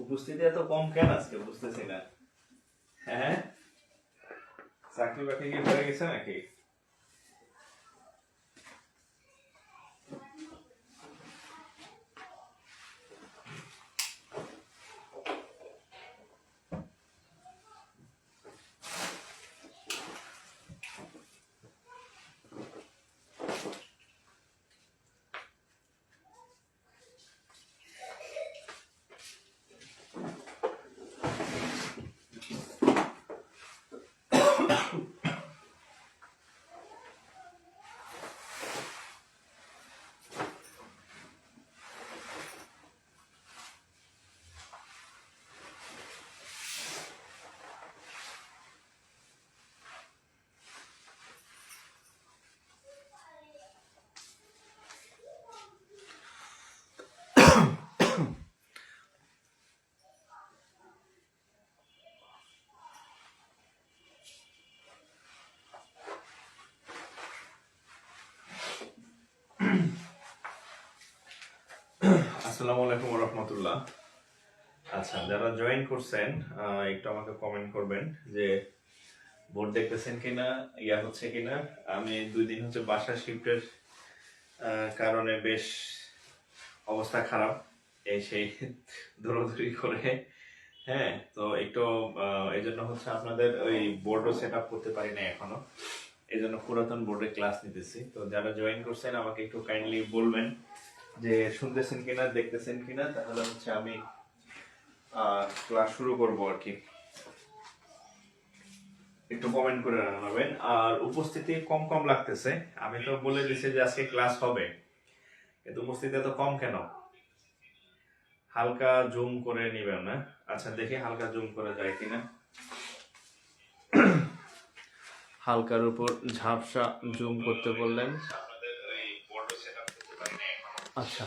উপস্থিতি এত কম কেন আজকে বুঝতেছি না। হ্যাঁ, চাকরি বাকরি কি হয়ে গেছে নাকি? আসসালামু আলাইকুম ওয়া রাহমাতুল্লাহ। আচ্ছা, যারা জয়েন করছেন একটু আমাকে কমেন্ট করবেন যে বোর্ড দেখতেছেন কিনা, হচ্ছে কিনা। আমি 2 দিন হচ্ছে বাসা শিফটের কারণে বেশ অবস্থা খারাপ, এই সেই দৌড়াদৌড়ি করে। হ্যাঁ, তো একটু এই জন্য হচ্ছে আপনাদের ওই বোর্ডও সেট আপ করতে পারি না এখনো, এই জন্য পুরাতন বোর্ডে ক্লাস নিতেছি। তো যারা জয়েন করছেন আমাকে একটু কাইন্ডলি বলবেন যে শুনতেছেন কিনা, দেখতেছেন কিনা, তাহলে হচ্ছে আমি ক্লাস শুরু করব আর কি। একটু কমেন্ট করে জানাবেন। আর উপস্থিতি কম কম লাগতেছে, আমি তো বলে দিছি যে আজকে ক্লাস হবে, কিন্তু উপস্থিতি এত কম কেন? হালকা জুম করে নিবেন না? আচ্ছা, দেখি হালকা জুম করা যায় কিনা। হালকার উপর ঝাপসা জুম করতে বললেন। আচ্ছা,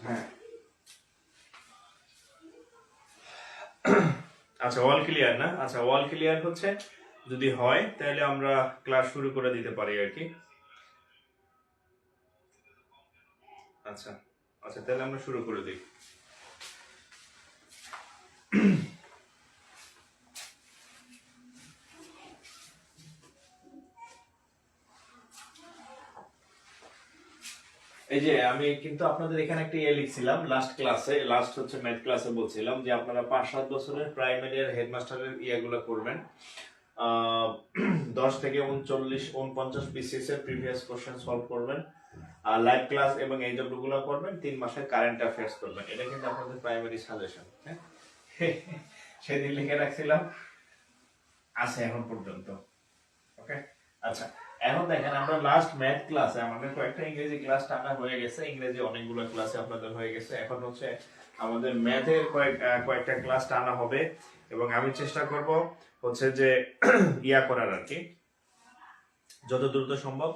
হ্যাঁ, আচ্ছা অল ক্লিয়ার না? আচ্ছা, অল ক্লিয়ার হচ্ছে, যদি হয় তাহলে আমরা ক্লাস শুরু করে দিতে পারি আর কি। আচ্ছা আচ্ছা, তাহলে আমরা শুরু করে দিই। এই যে আমি কিন্তু আপনাদের এখানে একটা লিখছিলাম লাস্ট ক্লাসে, লাস্ট হচ্ছে ম্যাথ ক্লাসে বলছিলাম যে আপনারা 5-7 বছরের প্রাইমারি আর হেডমাস্টারের ইয়েগুলো করবেন। 10 থেকে 39-49 বিসিএস এর প্রিভিয়াস কোশ্চেন সলভ করবেন, আর লাইভ ক্লাস এবং এই জবগুলো করবেন, 3 মাসের কারেন্ট অ্যাফেয়ার্স করবেন। এটা কিন্তু আপনাদের প্রাইমারি সাজেশন। হ্যাঁ, সেদিন লিখে রাখছিলাম, আছে এখন পর্যন্ত। ওকে, আচ্ছা এখন দেখেন, আমরা লাস্ট ম্যাথ ক্লাসে আমাদের কয়েকটা ইংরেজি ক্লাস টানা হয়ে গেছে, ইংরেজি অনেকগুলো ক্লাসে আপনাদের হয়ে গেছে। এখন হচ্ছে আমাদের ম্যাথের কয়েকটা ক্লাস টানা হবে, এবং আমি চেষ্টা করব হচ্ছে যে করার আর কি, যত দ্রুত সম্ভব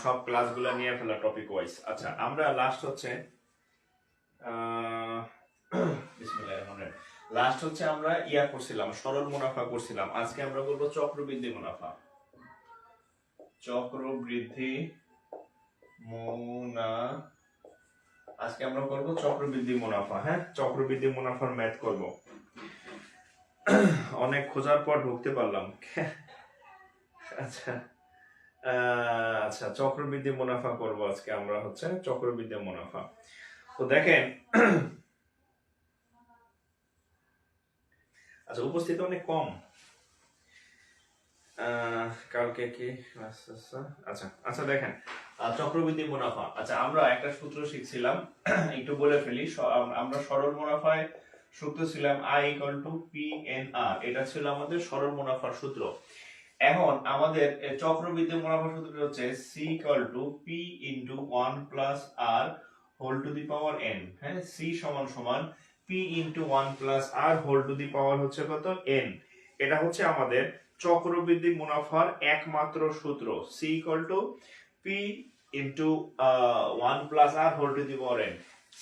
সব ক্লাসগুলো নিয়ে ফেলা টপিক ওয়াইজ। আচ্ছা, আমরা লাস্ট হচ্ছে লাস্ট হচ্ছে আমরা করছিলাম, সরল মুনাফা করছিলাম। আজকে আমরা করব চক্রবৃদ্ধি মুনাফা। চক্রবৃদ্ধি আজকে আমরা করব চক্রবৃদ্ধি মুনাফা। হ্যাঁ, চক্রবৃদ্ধি মুনাফার ম্যাথ করব। অনেক খোঁজার পর ঢুকতে পারলাম। আচ্ছা আচ্ছা, চক্রবৃদ্ধি মুনাফা করব আজকে আমরা, হচ্ছে চক্রবৃদ্ধি মুনাফা। তো দেখেন, আচ্ছা উপস্থিতি অনেক কম কালকে কি? আচ্ছা আচ্ছা, দেখেন চক্রবৃদ্ধি মুনাফা। আচ্ছা, আমরা একটা সূত্র শিখছিলাম, একটু বলে ফেলি। আমরা সরল মুনাফায় সূত্র ছিলাম I = PNR, এটা ছিল আমাদের সরল মুনাফার সূত্র। এখন আমাদের চক্রবৃদ্ধি মুনাফার সূত্র হচ্ছে C = P × 1 + R whole to the power n। হ্যাঁ, C = P × 1 + R whole to the power হচ্ছে কত? n। এটা হচ্ছে আমাদের চক্রবৃদ্ধি মুনাফার একমাত্র সূত্র C equal to P into 1 plus R whole to the power n।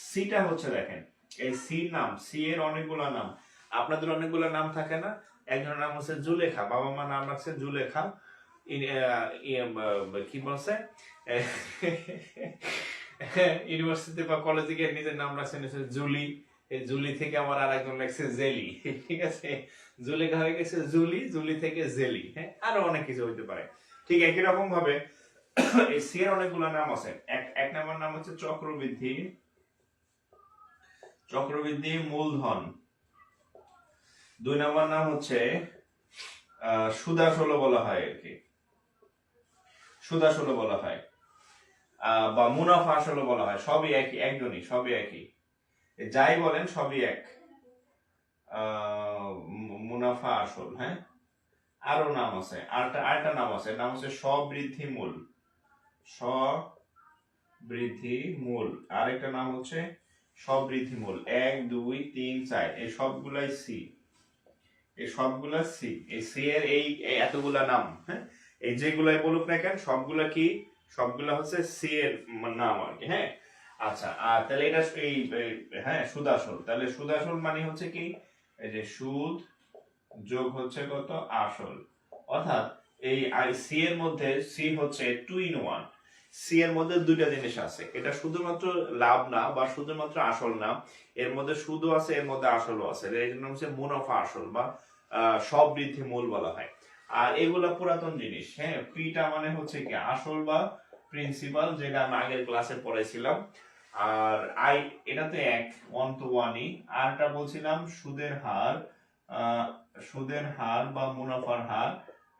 সিটা হচ্ছে দেখেন এই সি নাম, সি এর অনেকগুলো নাম, আপনাদের অনেকগুলো নাম থাকে না? একজনের নাম হচ্ছে জুলেখা, বাবা মা নাম রাখছে জুলেখা, কি বলছে ইউনিভার্সিটি বা কলেজে গিয়ে নিজের নাম রাখছেন জুলি, এই জুলি থেকে আমার আর একজন লাগছে জেলি, ঠিক আছে, জুলেখা হয়ে গেছে জুলি, জুলি থেকে জেলি, হ্যাঁ, আরো অনেক কিছু হইতে পারে। ঠিক একই রকম ভাবে এই সি এর অনেকগুলো নাম আছে। এক নম্বর নাম হচ্ছে চক্রবৃদ্ধি, চক্রবৃদ্ধি মূলধন। 2 নম্বর নাম হচ্ছে সুদাসল বলা হয় আর কি, সুদাসল বলা হয়, বা মুনাফা আসল বলা হয়, সবই একই, একজনই, সবই একই, যাই বলেন সবই এক। মুনাফা আসল, হ্যাঁ। আরো নাম আছে, আরেকটা নাম আছে, নাম হচ্ছে স্ববৃদ্ধি মূল, স্ববৃদ্ধি মূল। আরেকটা নাম হচ্ছে স্ববৃদ্ধি মূল। 1 2 3 4 এই সবগুলাই সি, এই সবগুলা সি, এই সি এর এই এতগুলা নাম, হ্যাঁ, এই যেগুলাই বলুক না কেন সবগুলা কি, সবগুলা হচ্ছে সি এর নাম আর কি, হ্যাঁ। আচ্ছা, আর তাহলে এটা এই হ্যাঁ সুদাসল, তাহলে সুদাসল মানে হচ্ছে কি, এই যে সুদ যোগ হচ্ছে কত আসল, অর্থাৎ এই সি এর মধ্যে সি হচ্ছে 2 in 1, সি এর মধ্যে দুইটা জিনিস আছে, এটা শুধুমাত্র লাভ না বা শুধুমাত্র আসল না, এর মধ্যে সুদও আছে, এর মধ্যে আসলও আছে, এর জন্য হচ্ছে মুনাফা আসল বা স্ববৃদ্ধি মূল বলা হয়। আর এগুলা পুরাতন জিনিস, হ্যাঁ, পিটা মানে হচ্ছে কি আসল বা প্রিন্সিপাল, যেটা আমি আগের ক্লাসে পড়াইছিলাম। আর আই এটা তো এক 1 to 1ই, আরটা বলছিলাম সুদের হার, সুদের হার বা মুনাফার হার,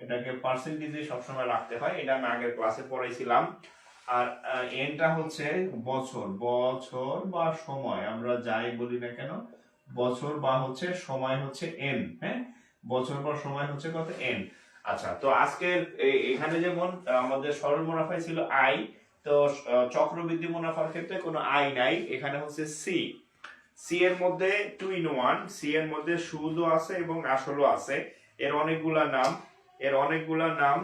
এটাকে পার্সেন্টেজে সবসময় রাখতে হয়, এটা আমি আগের ক্লাসে পড়াইছিলাম। আর এনটা হচ্ছে বছর, বছর বা সময়, আমরা যাই বলি না কেন বছর বা হচ্ছে সময় হচ্ছে এন, হ্যাঁ, বছর বা সময় হচ্ছে কত এন। আচ্ছা, তো আজকের এখানে যেমন আমাদের সরল মুনাফায় ছিল আই, তো চক্রবৃদ্ধি মুনাফার ক্ষেত্রে কোনো আই নাই, এখানে হচ্ছে সি। সি এর মধ্যে 2 in 1, সি এর মধ্যে সুদও আছে এবং আসলও আছে, এর অনেকগুলা নাম, এর অনেকগুলা নাম,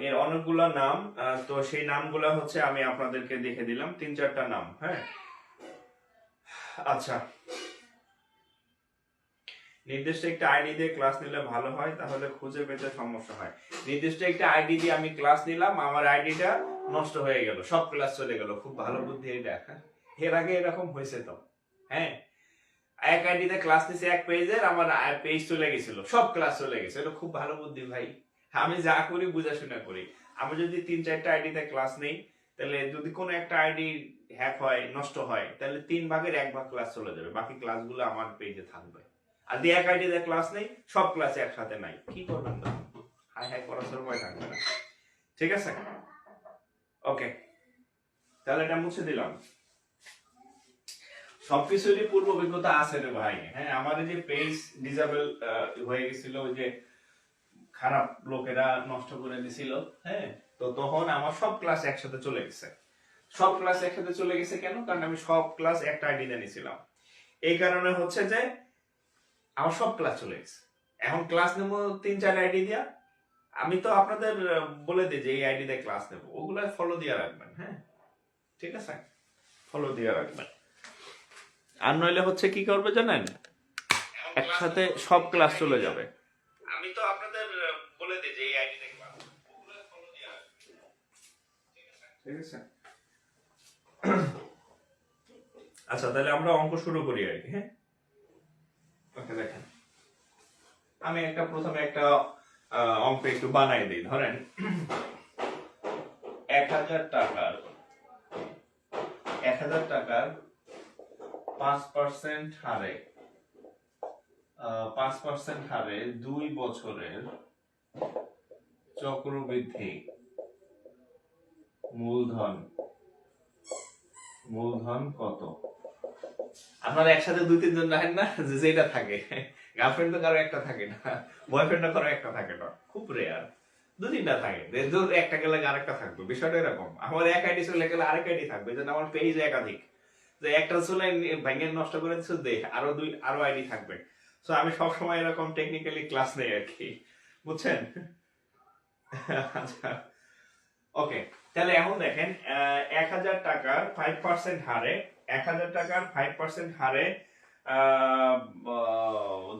এর অনেকগুলা নাম, তো সেই নামগুলা হচ্ছে আমি আপনাদেরকে দেখে দিলাম 3-4টা নাম, হ্যাঁ। আচ্ছা, নির্দিষ্ট একটা আইডি দিয়ে ক্লাস নিলে ভালো হয়, তাহলে খুঁজে পেতে সমস্যা হয়। নির্দিষ্ট একটা আইডি দিয়ে আমি ক্লাস নিলাম, আমার আইডিটা নষ্ট হয়ে গেল, সব ক্লাস চলে গেল, খুব ভালো বুদ্ধি এটা, এর আগে এরকম হয়েছে তো, হ্যাঁ, এক আইডিতে ক্লাস নিছে এক পেজের, আমার পেজ চলে গেছিল, সব ক্লাস চলে গেছে, এটা খুব ভালো বুদ্ধি ভাই। আমি যা করি বুঝাশোনা করি, আমি যদি 3-4টা আইডিতে ক্লাস নেই, তাহলে যদি কোনো একটা আইডি হ্যাক হয়, নষ্ট হয়, তাহলে 3 ভাগের 1 ভাগ ক্লাস চলে যাবে, বাকি ক্লাসগুলো আমার পেজে থাকবে। আর দিয়ে এক আইডিতে ক্লাস নেই, সব ক্লাস একসাথে নাই, কি করবেন তো, হাই হাই করার সময় থাকবে না, ঠিক আছে, ওকে, তাহলে এটা মুছে দিলাম। সবকিছুরই পূর্ব অভিজ্ঞতা আছে রে ভাই, হ্যাঁ, আমার যে পেজ ডিসেবল হয়ে গেছিল, ওই যে খারাপ লোকেরা নষ্ট করে দিছিল, হ্যাঁ, তো তখন আমার সব ক্লাস একসাথে চলে গেছে, সব ক্লাস একসাথে চলে গেছে কেন, কারণ আমি সব ক্লাস একটা আইডিতে নিয়েছিলাম, এই কারণে হচ্ছে যে আমার সব ক্লাস চলে গেছে। এখন ক্লাস নেবো 3-4 আইডি দিয়া, আমি তো আপনাদের বলে দিই যে এই আইডিতে ক্লাস নেবো, ওগুলো ফলো দিয়ে রাখবেন, হ্যাঁ, ঠিক আছে, ফলো দিয়ে রাখবেন। আর নইলে হচ্ছে কি করবে জানেন, একসাথে সব ক্লাস চলে যাবে। আমি তো আপনাদের বলে দিই যে এই আইডিতে ক্লাস, ওগুলো ফলো দিয়ে রাখবেন, ঠিক আছে। আচ্ছা, তাহলে আমরা অঙ্ক শুরু করি আর কি, হ্যাঁ, ওকে, দেখেন আমি প্রথমে একটা অঙ্ক একটু বানাই দিই। ধরেন 1000 টাকার 5% হারে 5% হারে 2 বছরের চক্রবৃদ্ধি মূলধন কত? আপনারা একসাথে 2-3 জন রাখেন না, যেটা থাকে, গার্লফ্রেন্ড তো কারো একটা থাকে না, বয়ফ্রেন্ড কারো একটা থাকে না, খুব রেয়ার, 2-3টা থাকে, একটা গেলে আরেকটা থাকবে, বিষয়টা এরকম। আমার এক আইডি চলে গেলে আরেক আইডি থাকবে, যেন আমার পেজ একাধিক, যে একটা চলে ভেঙে নষ্ট করে দিচ্ছে, দেখ আরো আইডি থাকবে, সো আমি সবসময় এরকম টেকনিক্যালি ক্লাস নেই আর কি, বুঝছেন? আচ্ছা, ওকে। তাহলে এখন দেখেন 1000 টাকার 5% হারে, 1000 টাকার 5% হারে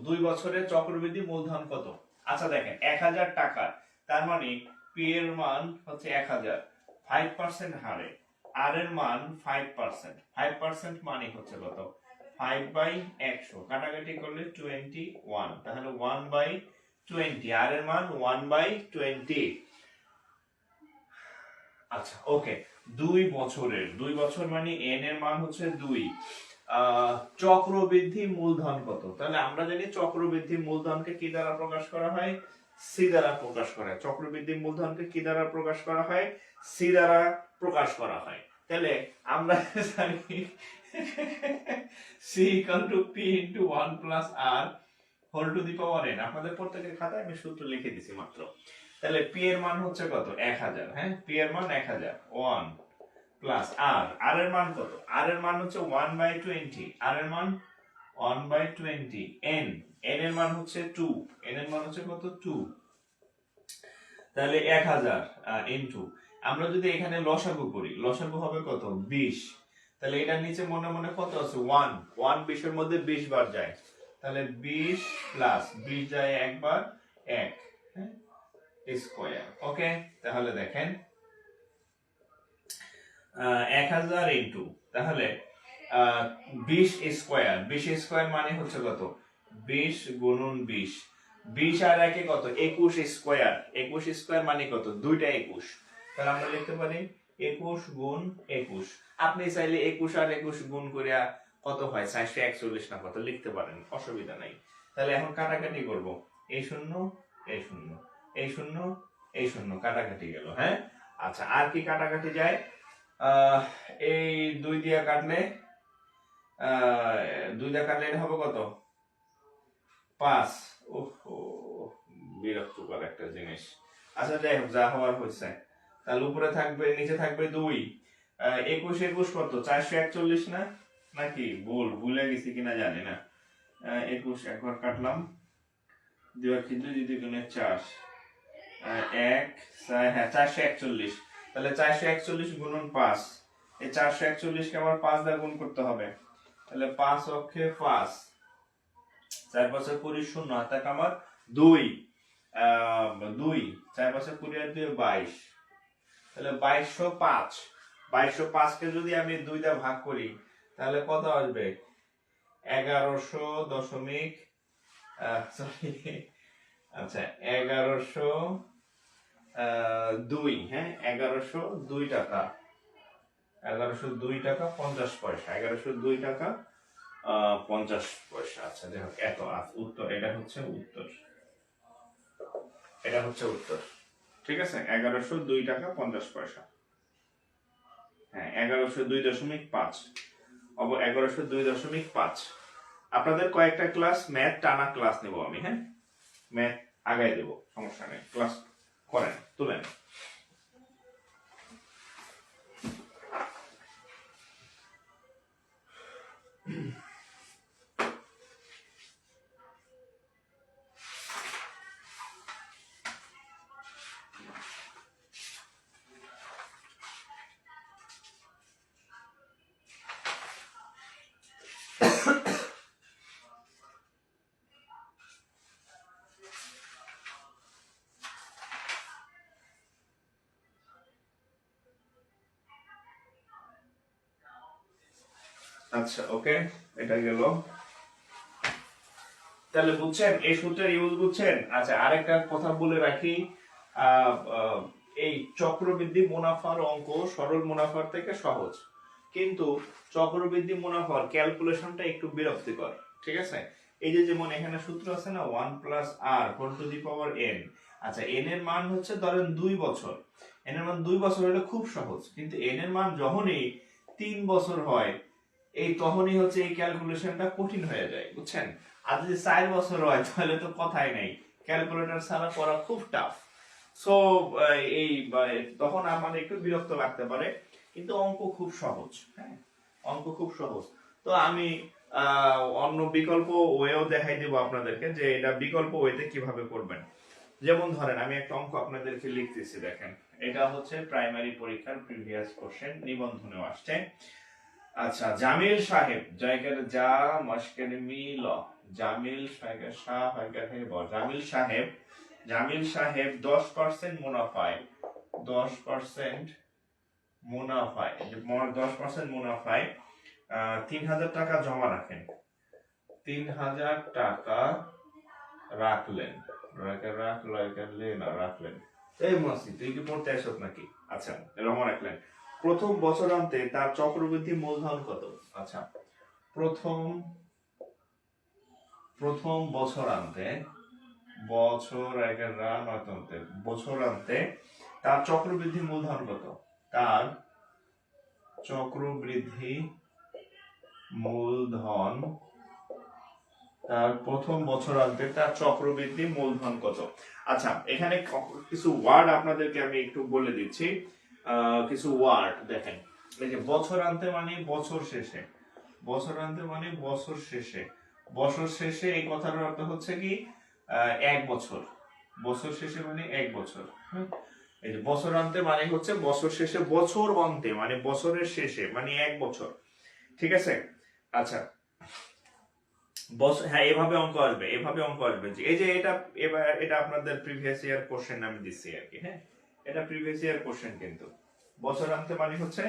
2 বছরের চক্রবৃদ্ধি মূলধন কত? আচ্ছা দেখেন 1000 টাকা, তার মানে পি এর মান হচ্ছে 1000, 5% হারে, আর এর মান 5%, 5% মানে হচ্ছে কত? 5/100, কাটাকাটি করলে 21, তাহলে 1/20, আর এর মান 1/20। আচ্ছা, ওকে। 2 বছর মানে n এর মান হচ্ছে 2। চক্রবৃদ্ধি মূলধন কত? তাহলে আমরা জানি চক্রবৃদ্ধি মূলধনকে কি দ্বারা প্রকাশ করা হয়? সি দ্বারা প্রকাশ করা হয়। চক্রবৃদ্ধি মূলধনকে কি দ্বারা প্রকাশ করা হয়? সি দ্বারা প্রকাশ করা হয়। তাহলে আমরা জানি C equal to P into 1 plus R whole to the power n। আপনাদের প্রত্যেকের খাতায় আমি সূত্র লিখে দিছি মাত্র। তাহলে পি এর মান হচ্ছে কত? 1000। হ্যাঁ, পি এর মান 1000, 1 প্লাস আর এর মান কত? আর এর মান হচ্ছে 1/20, আর এর মান 1/20, n এর মান হচ্ছে 2, n এর মান হচ্ছে কত? 2। তাহলে 1000 ইনটু, আমরা যদি এখানে লসাগু করি, লসাগু হবে কত? 20। তাহলে এটার নিচে মনে মনে কত আছে? 1 20 এর মধ্যে 20 বার যায়, তাহলে 20 প্লাস 20 যায় একবার 1, হ্যাঁ, স্কয়ার। ওকে, তাহলে দেখেন 1000 ইনটু, তাহলে 20 স্কয়ার, 20 স্কয়ার মানে হচ্ছে কত? 20 গুণন 20, 20 আর একে কত? 21 স্কয়ার, 21 স্কয়ার মানে কত? দুইটা 21। তাহলে আমরা লিখতে পারি 21 গুণ 21। আপনি চাইলে 21 আর 21 গুণ করিয়া কত হয়? 441 না কত লিখতে পারেন, অসুবিধা নাই। তাহলে এখন কাটাকাটি করব, এই শূন্য এই শূন্য, এই শূন্য এই শূন্য, কাটাকাটি গেল। হ্যাঁ, আচ্ছা, আর কি কাটাকাটি যায়? এই 2 দিয়ে কাটলে 2 দিয়ে কাটলে এটা হবে কত? 5। ওহো, বিরক্তকর একটা জিনিস। আচ্ছা, যাই হোক, যা হওয়ার হয়েছে। তাহলে উপরে থাকবে, নিচে থাকবে 2। 21 21 কত? 441 না? নাকি ভুলে গেছি কিনা জানি না। 21 একবার কাটলাম, 2 আর 2 2 গুণে 4, 1 হ্যাঁ 441। তাহলে 441 গুণন 5, এই 441 কে আবার 5 দিয়ে গুণ করতে হবে। তাহলে 5 অক্ষে 5, 4 5 20 শূন্য, হাতে আমার 2, 2 4 5 20 আর 2 22, তাহলে 2205। 2205 কে যদি আমি 2 দিয়ে ভাগ করি তাহলে কত আসবে? 1100 দশমিক সরি, আচ্ছা 1102, হ্যাঁ 1102 টাকা, 1102 টাকা 50 পয়সা, 1102 টাকা 50 পয়সা। আচ্ছা, যাই হোক, এত উত্তর, এটা হচ্ছে উত্তর, এটা হচ্ছে উত্তর। ঠিক আছে, 1102 টাকা 50 পয়সা। হ্যাঁ, 1102.5, 1102.5। আপনাদের কয়েকটা ক্লাস ম্যাথ টানা ক্লাস নেব আমি, হ্যাঁ, ম্যাথ আগাই দেব, সমস্যা নেই, ক্লাস করেন, তুলেন। আচ্ছা, ওকে, এটা গেল। তাহলে বুঝছেন এই সূত্রের ইউজ, বুঝছেন? আচ্ছা, আরেকটা কথা বলে রাখি, এই চক্রবৃদ্ধি মুনাফার অঙ্ক সরল মুনাফার থেকে সহজ, কিন্তু চক্রবৃদ্ধি মুনাফার ক্যালকুলেশনটা একটু বিরক্তিকর। ঠিক আছে, এই যে যেমন এখানে সূত্র আছে না, 1 plus R whole to the power n। আচ্ছা, n এর মান হচ্ছে ধরেন 2 বছর, n এর মান 2 বছর হলে খুব সহজ, কিন্তু n এর মান যখনই 3 বছর হয়, এই তখনই হচ্ছে এই ক্যালকুলেশনটা কঠিন হয়ে যায়, বুঝছেন? আর যদি 4 বছর হয় তাহলে তো কথাই নেই, ক্যালকুলেটর ছাড়া করা খুব টাফ। সো এই তখন আমাদের একটু বিরক্ত লাগতে পারে, কিন্তু অঙ্ক খুব সহজ। হ্যাঁ, অঙ্ক খুব সহজ। তো আমি অন্য বিকল্প ওয়েও দেখাই দেবো আপনাদেরকে যে এটা বিকল্প ওয়েতে কিভাবে করবেন। যেমন ধরেন আমি একটা অঙ্ক আপনাদেরকে লিখতেছি, দেখেন এটা হচ্ছে প্রাইমারি পরীক্ষার প্রিভিয়াস কোশ্চেন, নিবন্ধনেও আসছে। আচ্ছা, জামিল সাহেব জায়গার যা মশকের মিল জামিল সাহেব শাহ হায়গার হে ব জামিল সাহেব 10% মুনাফায় 10% মুনাফায় 10% মুনাফায় 3000 টাকা জমা রাখেন। 3000 টাকা রাখলেন রাখলেন। এই মাসি তুই কি পড়তে আসছ নাকি? আচ্ছা, জমা রাখলেন। প্রথম বছরান্তে তার চক্রবৃদ্ধি মূলধন কত? আচ্ছা, প্রথম বছরান্তে বছরান্তে তার চক্রবৃদ্ধি মূলধন কত? তার চক্রবৃদ্ধি মূলধন তার প্রথম বছরান্তে তার চক্রবৃদ্ধি মূলধন কত? আচ্ছা, এখানে কিছু ওয়ার্ড আপনাদেরকে আমি একটু বলে দিচ্ছি। কিছু ওয়ার্ড দেখেন, এই যে বছরান্তে মানে বছর শেষে, বছরান্তে মানে বছর শেষে, বছর শেষে এই কথাটার অর্থ হচ্ছে কি এক বছর, বছর শেষে মানে এক বছর। এই যে বছরান্তে মানে হচ্ছে বছর শেষে, বছর অন্তে মানে বছরের শেষে মানে এক বছর, ঠিক আছে? আচ্ছা, হ্যাঁ এভাবে অঙ্ক আসবে, এভাবে অঙ্ক আসবে যে এই যে এটা আপনাদের প্রিভিয়াস ইয়ার কোশ্চেন আমি দিচ্ছি আর কি। হ্যাঁ, এটা প্রিভিয়াস ইয়ার কোশ্চেন, কিন্তু বছরান্তে মানে হচ্ছে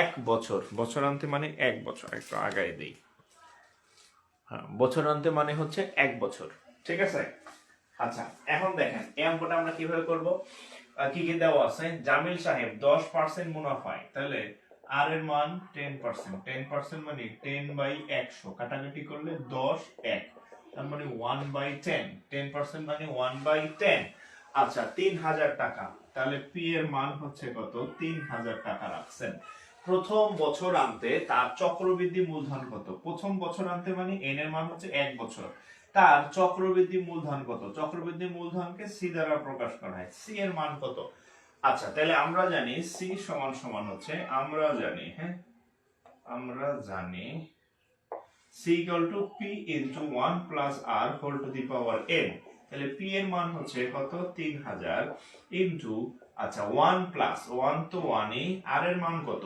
এক বছর, বছরান্তে মানে এক বছর, একটু আগায় দেই। হ্যাঁ, বছরান্তে মানে হচ্ছে এক বছর, ঠিক আছে? আচ্ছা, এখন দেখেন এই অঙ্কটা আমরা কিভাবে করব। কি কি দেওয়া আছে? জামিল সাহেব 10% মুনাফায়, তাহলে আর এর মান 10%, 10% মানে 10/100, কাটাকাটি করলে 10 1, তার মানে 1/10, 10% মানে 1/10। আচ্ছা, 3000 টাকা, তাহলে পি এর মান হচ্ছে কত? 3000 টাকা রাখছেন। প্রথম বছরান্তে তার চক্রবৃদ্ধি মূলধন কত? প্রথম বছরান্তে মানে এন এর মান হচ্ছে এক বছর, তার চক্রবৃদ্ধি মূলধন কত? চক্রবৃদ্ধি মূলধনকে সি দ্বারা প্রকাশ করা হয়, সি এর মান কত? আচ্ছা, তাহলে আমরা জানি সি সমান সমান হচ্ছে, আমরা জানি C equal to P into 1 plus R whole to the power n। তাহলে পি এর মান হচ্ছে কত? 3000 ইনটু, আচ্ছা 1 প্লাস 1 তো 1 ই, আর এর মান কত?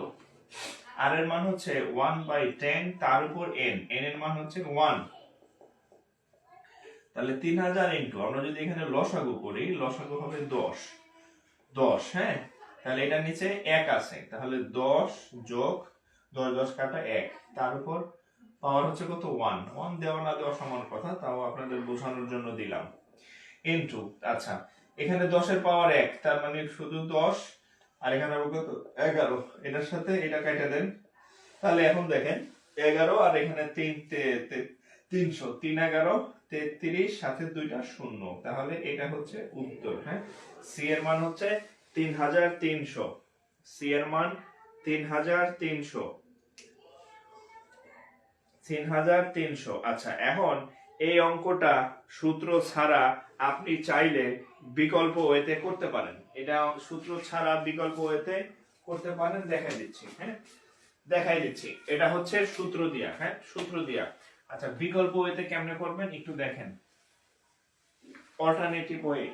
আর এর মান হচ্ছে 1/10, তার উপর n, n এর মান হচ্ছে 1। তাহলে 3000 ইনটু, আমরা যদি এখানে লসাগু করি, লসাগু হবে 10। হ্যাঁ, তাহলে এটা নিচে 1 আছে, তাহলে 10 যোগ 10 10 কাটা 1, তার উপর পাওয়ার হচ্ছে কত? 1। 1 দেওয়া না দেওয়া সমান কথা, তাও আপনাদের বোঝানোর জন্য দিলাম। ইনটু, আচ্ছা এখানে 10 এর পাওয়ার 1, তার মানে শুধু 10, আর এখানে হবে কত? 11। এটার সাথে এটা কেটে দেন, তাহলে এখন দেখেন 11 আর এখানে 300, 3 11 33, সাথে দুইটা শূন্য, তাহলে এটা হচ্ছে উত্তর। হ্যাঁ, সি এর মান হচ্ছে 3300, সি এর মান 3300। আচ্ছা, এখন এই অঙ্কটা সূত্র ছাড়া আপনি চাইলে বিকল্প ওয়েতে করতে পারেন, এটা সূত্র ছাড়া বিকল্প ওয়েতে করতে পারেন, দেখাই দিচ্ছি। এটা হচ্ছে সূত্র দিয়া, হ্যাঁ সূত্র দিয়া। আচ্ছা, বিকল্প ওয়েতে কেমনে করবেন একটু দেখেন। অল্টারনেটিভ ওয়ে,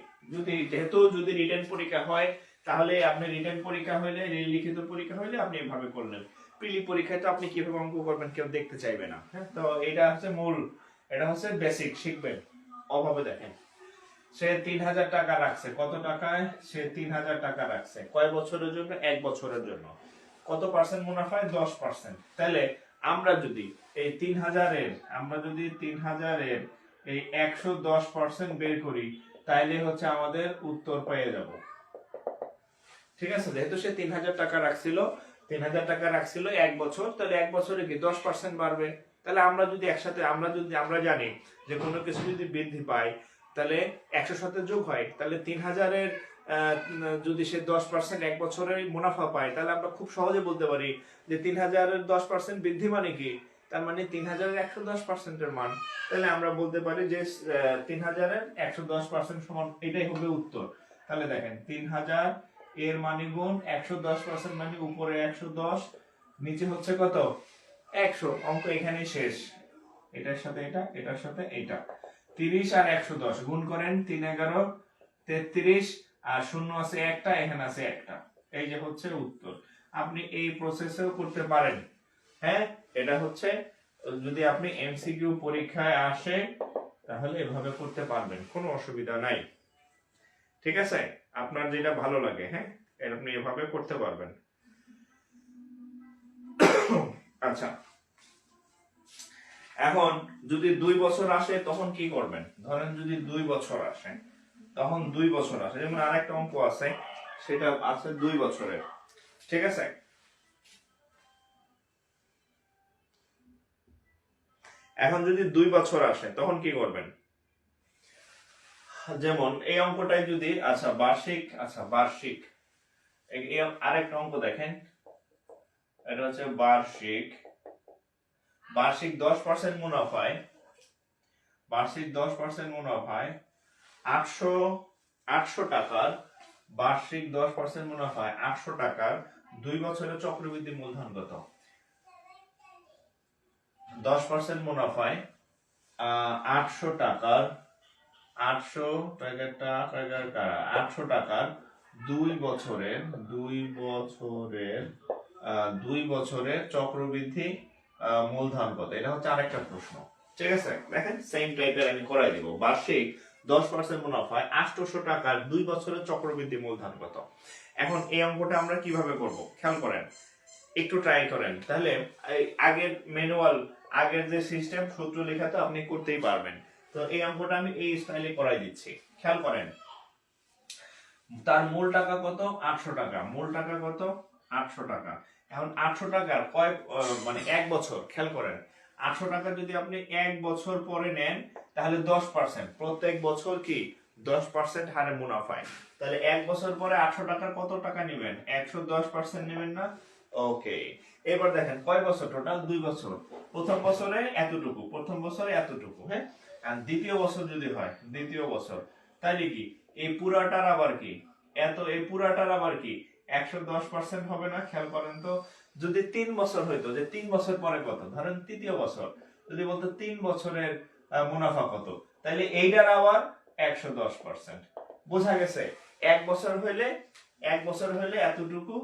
যেহেতু যদি রিটেন পরীক্ষা হয়, তাহলে আপনি রিটেন পরীক্ষা হইলে, লিখিত পরীক্ষা হইলে আপনি এভাবে করলেন। প্রিলি পরীক্ষায় তো আপনি কিভাবে অঙ্ক করবেন কেউ দেখতে চাইবে না। হ্যাঁ, তো এটা হচ্ছে মূল, এটা হচ্ছে বেসিক, শিখবেন। অভাবে দেখেন, সে 3000 টাকা রাখছে। কত টাকায়? সে 3000 টাকা রাখছে। কয় বছরের জন্য? এক বছরের জন্য। কত পার্সেন্ট মুনাফায়? 10%। তাহলে আমরা যদি এই 3000 এর এই 110% বের করি, তাইলে হচ্ছে আমাদের উত্তর পেয়ে যাব। ঠিক আছে, যেহেতু সে 3000 টাকা রাখছিল, 3000 টাকা রাখছিল এক বছর, তাহলে এক বছরে কি 10% বাড়বে। তাহলে আমরা যদি একসাথে, আমরা জানি যে কোনো কিছু যদি বৃদ্ধি পায় তাহলে 100 সাথে যোগ হয়, তাহলে 3000 এর যদি সে 10% এক বছরে মুনাফা পায়, তাহলে আমরা খুব সহজে বলতে পারি যে 3000 এর 10% বৃদ্ধি মানে কি? তার মানে 3000 এর 110% এর মান। তাহলে আমরা বলতে পারি যে 3000 এর 110% সমান, এটাই হবে উত্তর। তাহলে দেখেন 3000 এর মানে গুণ 110% মানে উপরে 110, নিচে হচ্ছে কত? 100, অঙ্ক এখানে শেষ। এটার সাথে এটা, এটার সাথে এটা। 30 আর 110 গুণ করেন, 3 11 33, আর শূন্য আছে একটা, এখানে আছে একটা। এই যে হচ্ছে উত্তর। আপনি এই প্রসেসেও করতে পারেন। হ্যাঁ, এটা হচ্ছে যদি আপনি এমসিকিউ পরীক্ষায় আসে তাহলে এভাবে করতে পারবেন, কোনো অসুবিধা নাই। ঠিক আছে, আপনার যেটা ভালো লাগে, হ্যাঁ আপনি এভাবে করতে পারবেন। আচ্ছা, এখন যদি 2 বছর আসে তখন কি করবেন? ধরেন যদি 2 বছর আসে, তখন 2 বছর আসে, যেমন আরেকটা অঙ্ক আছে, সেটা আছে 2 বছরের। ঠিক আছে, এখন যদি 2 বছর আসে তখন কি করবেন? যেমন এই অঙ্কটাই যদি, আচ্ছা বার্ষিক আরেকটা অঙ্ক দেখেন, এটা হচ্ছে বার্ষিক 10% মুনাফায়, 800 টাকার, বার্ষিক 10% মুনাফায় 800 টাকার 2 বছরের চক্রবৃদ্ধি মূলধন কত? 10% মুনাফায় 800 টাকার, 800 টাকার 2 বছরের 2 বছরের চক্রবৃদ্ধি মূলধন কত? এটা হচ্ছে আরেকটা প্রশ্ন। ঠিক আছে, দেখেন সেম টাইপের আমি করাই দিব। বার্ষিক 10% মুনাফায় 800 টাকার 2 বছরের চক্রবৃদ্ধি মূলধন কত? এখন এই অঙ্কটা আমরা কিভাবে করব খেয়াল করেন, একটু ট্রাই করেন, তাহলে আগের ম্যানুয়াল, আগের যে সিস্টেম সূত্র লেখা তো আপনি করতেই পারবেন। তো এই অঙ্কটা আমি এই স্টাইলে করাই দিচ্ছি, খেয়াল করেন। তার মূল টাকা কত? 800 টাকা। মূল টাকা কত? 800 টাকা। এখন 800 টাকার মানে 1 বছর, খেয়াল করেন, 800 টাকা যদি আপনি 1 বছর পরে নেন তাহলে 10%, প্রত্যেক বছর কি 10% হারে মুনাফায়। তাহলে 1 বছর পরে 800 টাকার কত টাকা নেবেন? 110% নেবেন না? ওকে, এবার দেখেন কয় বছর টোটাল? 2 বছর। প্রথম বছরে এতটুকু, হ্যাঁ। আর দ্বিতীয় বছর যদি হয়, দ্বিতীয় বছর, তাইলে কি এই পুরাটার আবার কি এই পুরাটার আবার কি 110% হবে না? খেয়াল করেন তো, যদি 3 বছর হইতো, যে 3 বছর পরে কত, ধরেন তৃতীয় বছর, যদি বলতো 3 বছরের মুনাফা কত, তাহলে এইটার আবার 110%। বোঝা গেছে? 1 বছর হইলে এতটুকু,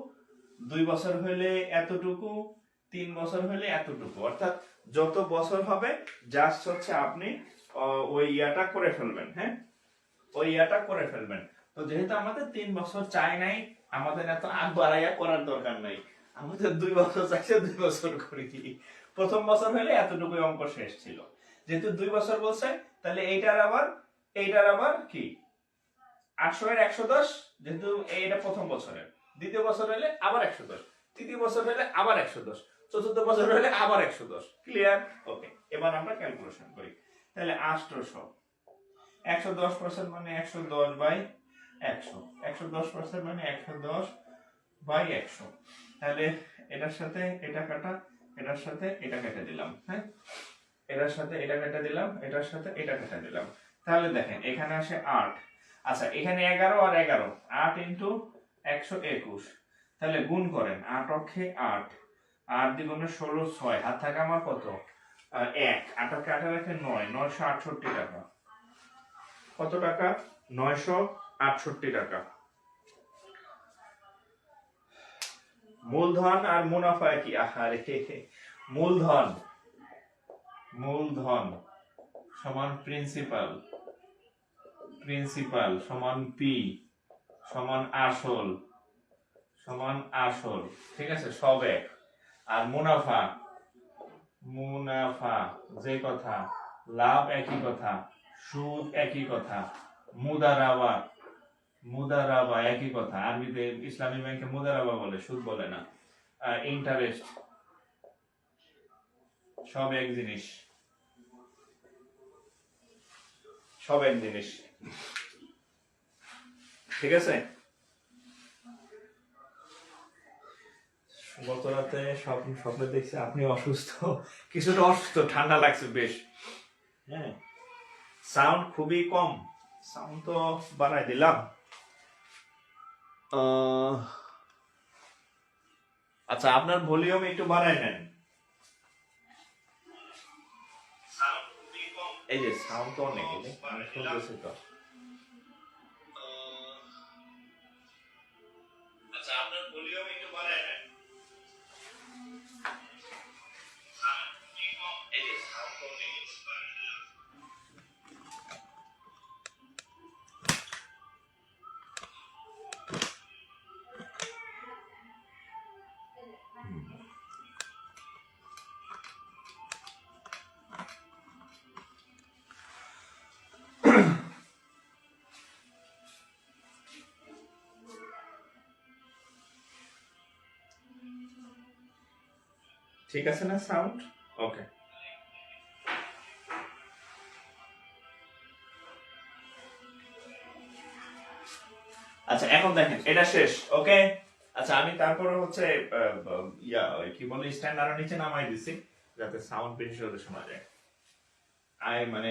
2 বছর হইলে এতটুকু, 3 বছর হইলে এতটুকু, অর্থাৎ যত বছর হবে জাস্ট হচ্ছে আপনি ওই ইয়াটা করে ফেলবেন, হ্যাঁ ওই ইয়াটা করে ফেলবেন। তো যেহেতু আমাদের 3 বছর চাই নাই, আমাদের এত আগ বাড়াইয়া করার দরকার নাই, আমাদের 2 বছর চাইছে, 2 বছর করি। প্রথম বছর হলে এতটুকু অঙ্ক শেষ ছিল। যেহেতু 2 বছর বলছে, তাহলে এইটার আবার কি 800 এর 110, যেহেতু এটা প্রথম বছরের, দ্বিতীয় বছর হলে আবার 110, তৃতীয় বছর হলে আবার 110, চতুর্থ বছর হলে আবার 110। ক্লিয়ার? ওকে, এবার আমরা ক্যালকুলেশন করি। তাহলে 800, 110% মানে 110 বাই 100, 110% মানে 110 বাই 100। তাহলে এটার সাথে এটা কাটা, এটার সাথে এটা কেটে দিলাম, হ্যাঁ এটার সাথে এটা কেটে দিলাম, এটার সাথে এটা কেটে দিলাম। তাহলে দেখেন এখানে আসে 8, আচ্ছা এখানে 11 আর 11, 8 ইন্টু 121, তাহলে গুণ করেন, 8 অক্ষে 8, 8 দ্বিগুণে 16, 6, হাত থাকে আমার কত? 1, 8 অক্ষে 8 রেখে 9, 968 টাকা। কত টাকা? 968 টাকা। মূলধন আর মুনাফা কি? আহারে, মূলধন সমান প্রিন্সিপাল সমান পি সমান আসল, ঠিক আছে, সব এক। আর মুনাফা যে কথা, লাভ একই কথা, সুদ একই কথা, মুদারাবা একই কথা। আরবিতে ইসলামী ব্যাংকে মুদারাবা বলে, সুদ বলে না। ইন্টারেস্ট সব এক জিনিস, ঠিক আছে। গত রাতে স্বপ্নে দেখছি আপনি অসুস্থ, কিছুটা অসুস্থ, ঠান্ডা লাগছে বেশ, হ্যাঁ সাউন্ড খুবই কম, সাউন্ড তো বাড়াই দিলাম। আচ্ছা আপনার ভলিউম একটু বাড়াই নেন। এই যে সাউন্ড তো অনেক শুনতেছি তো। আচ্ছা আপনার ভলিউম একটু বাড়ায় নেন। এই যে সাউন্ড তো অনেক। ঠিক আছে না সাউন্ড? ওকে। আচ্ছা এখন দেখেন এটা শেষ। ওকে আচ্ছা আমি তারপরে হচ্ছে কি বলে স্ট্যান্ড আরো নিচে নামাই দিছি যাতে সাউন্ড বেশি জোরে শোনা যায়। মানে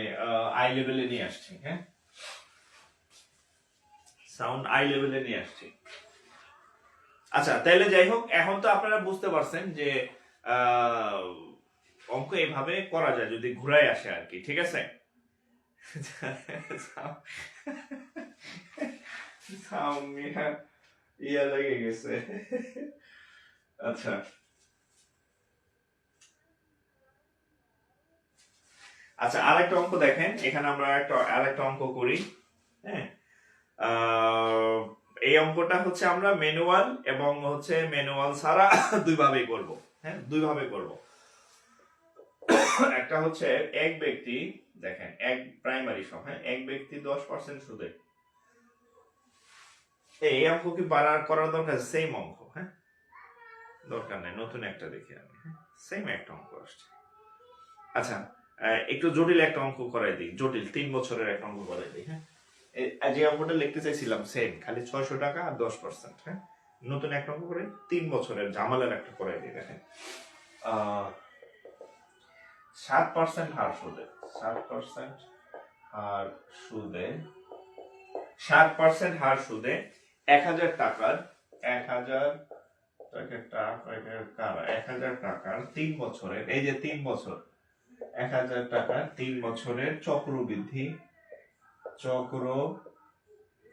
আই লেভেলে নিয়ে আসছি। হ্যাঁ সাউন্ড আই লেভেলে নিয়ে আসছি। আচ্ছা তাহলে যাই হোক, এখন তো আপনারা বুঝতে পারছেন যে অঙ্ক এভাবে করা যায় যদি ঘুরাই আসে আর কি। ঠিক আছে ইয়া লেগে গেছে। আচ্ছা আচ্ছা আরেকটা অঙ্ক দেখেন, এখানে আমরা আরেকটা অঙ্ক করি। হ্যাঁ এই অঙ্কটা হচ্ছে আমরা ম্যানুয়াল এবং হচ্ছে ম্যানুয়াল ছাড়া দুইভাবেই করব। হ্যাঁ দুইভাবে করব। একটা হচ্ছে এক ব্যক্তি, দেখেন এক প্রাইমারি সব, হ্যাঁ এক ব্যক্তি 10% সুদে। এই অঙ্ক কি করার দরকার? সেম অঙ্ক, হ্যাঁ দরকার নেই, নতুন একটা দেখি আমি। সেম একটা অঙ্ক আসছে। আচ্ছা একটু জটিল একটা অঙ্ক করাই দিই, জটিল 3 বছরের একটা অঙ্ক করাই দিই। হ্যাঁ যে অঙ্কটা লিখতে চাইছিলাম সেম, খালি 600 টাকা আর 10%। হ্যাঁ নতুন একটা অঙ্ক করে 3 বছরের ঝামেলার একটা করাই দিই। দেখেন 7% হার সুদে, 7% হার সুদে, 7% হার সুদে 1000 টাকার 1000 টাকার 3 বছরের, এই যে 3 বছর 1000 টাকার 3 বছরের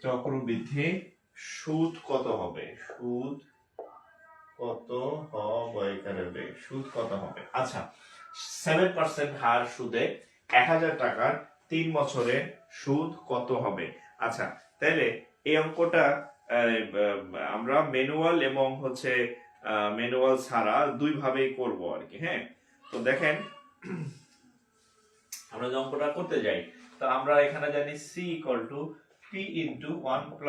চক্রবৃদ্ধি সুদ কত হবে? সুদ কত হবে? সুদ কত হবে? আচ্ছা 7% হার সুদে 1000 টাকার 3 বছরের সুদ কত হবে? আচ্ছা তাহলে এই অঙ্কটা আমরা ম্যানুয়াল এবং হচ্ছে ম্যানুয়াল ছাড়া দুই ভাবেই করব আর কি। হ্যাঁ তো দেখেন আমরা যে অঙ্কটা করতে যাই, তো আমরা এখানে জানি c p * 1 +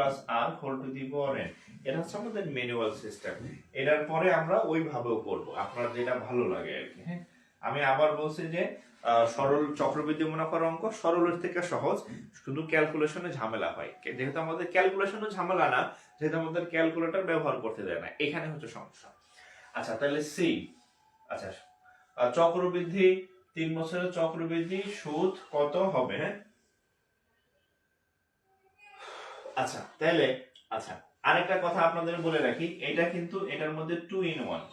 r whole to the power n। এটা হচ্ছে আমাদের ম্যানুয়াল সিস্টেম। এটার পরে আমরা ওইভাবেও করব, আপনার যেটা ভালো লাগে আর কি। হ্যাঁ আমি আবার বলছি যে সরল চক্রবৃদ্ধি মুনাফার অঙ্ক সরলের থেকে সহজ, শুধু ক্যালকুলেশনে ঝামেলা হয়। যেহেতু আমাদের ক্যালকুলেশনে ঝামেলা না, যেহেতু আমাদের ক্যালকুলেটর ব্যবহার করতে দেয় না, এখানে হচ্ছে সমস্যা। আচ্ছা তাহলে সি, আচ্ছা চক্রবৃদ্ধি 3 বছরের চক্রবৃদ্ধি সুদ কত হবে? হ্যাঁ আচ্ছা তাহলে আচ্ছা আরেকটা কথা আপনাদের বলে রাখি, এটা কিন্তু এটার মধ্যে 2 in 1,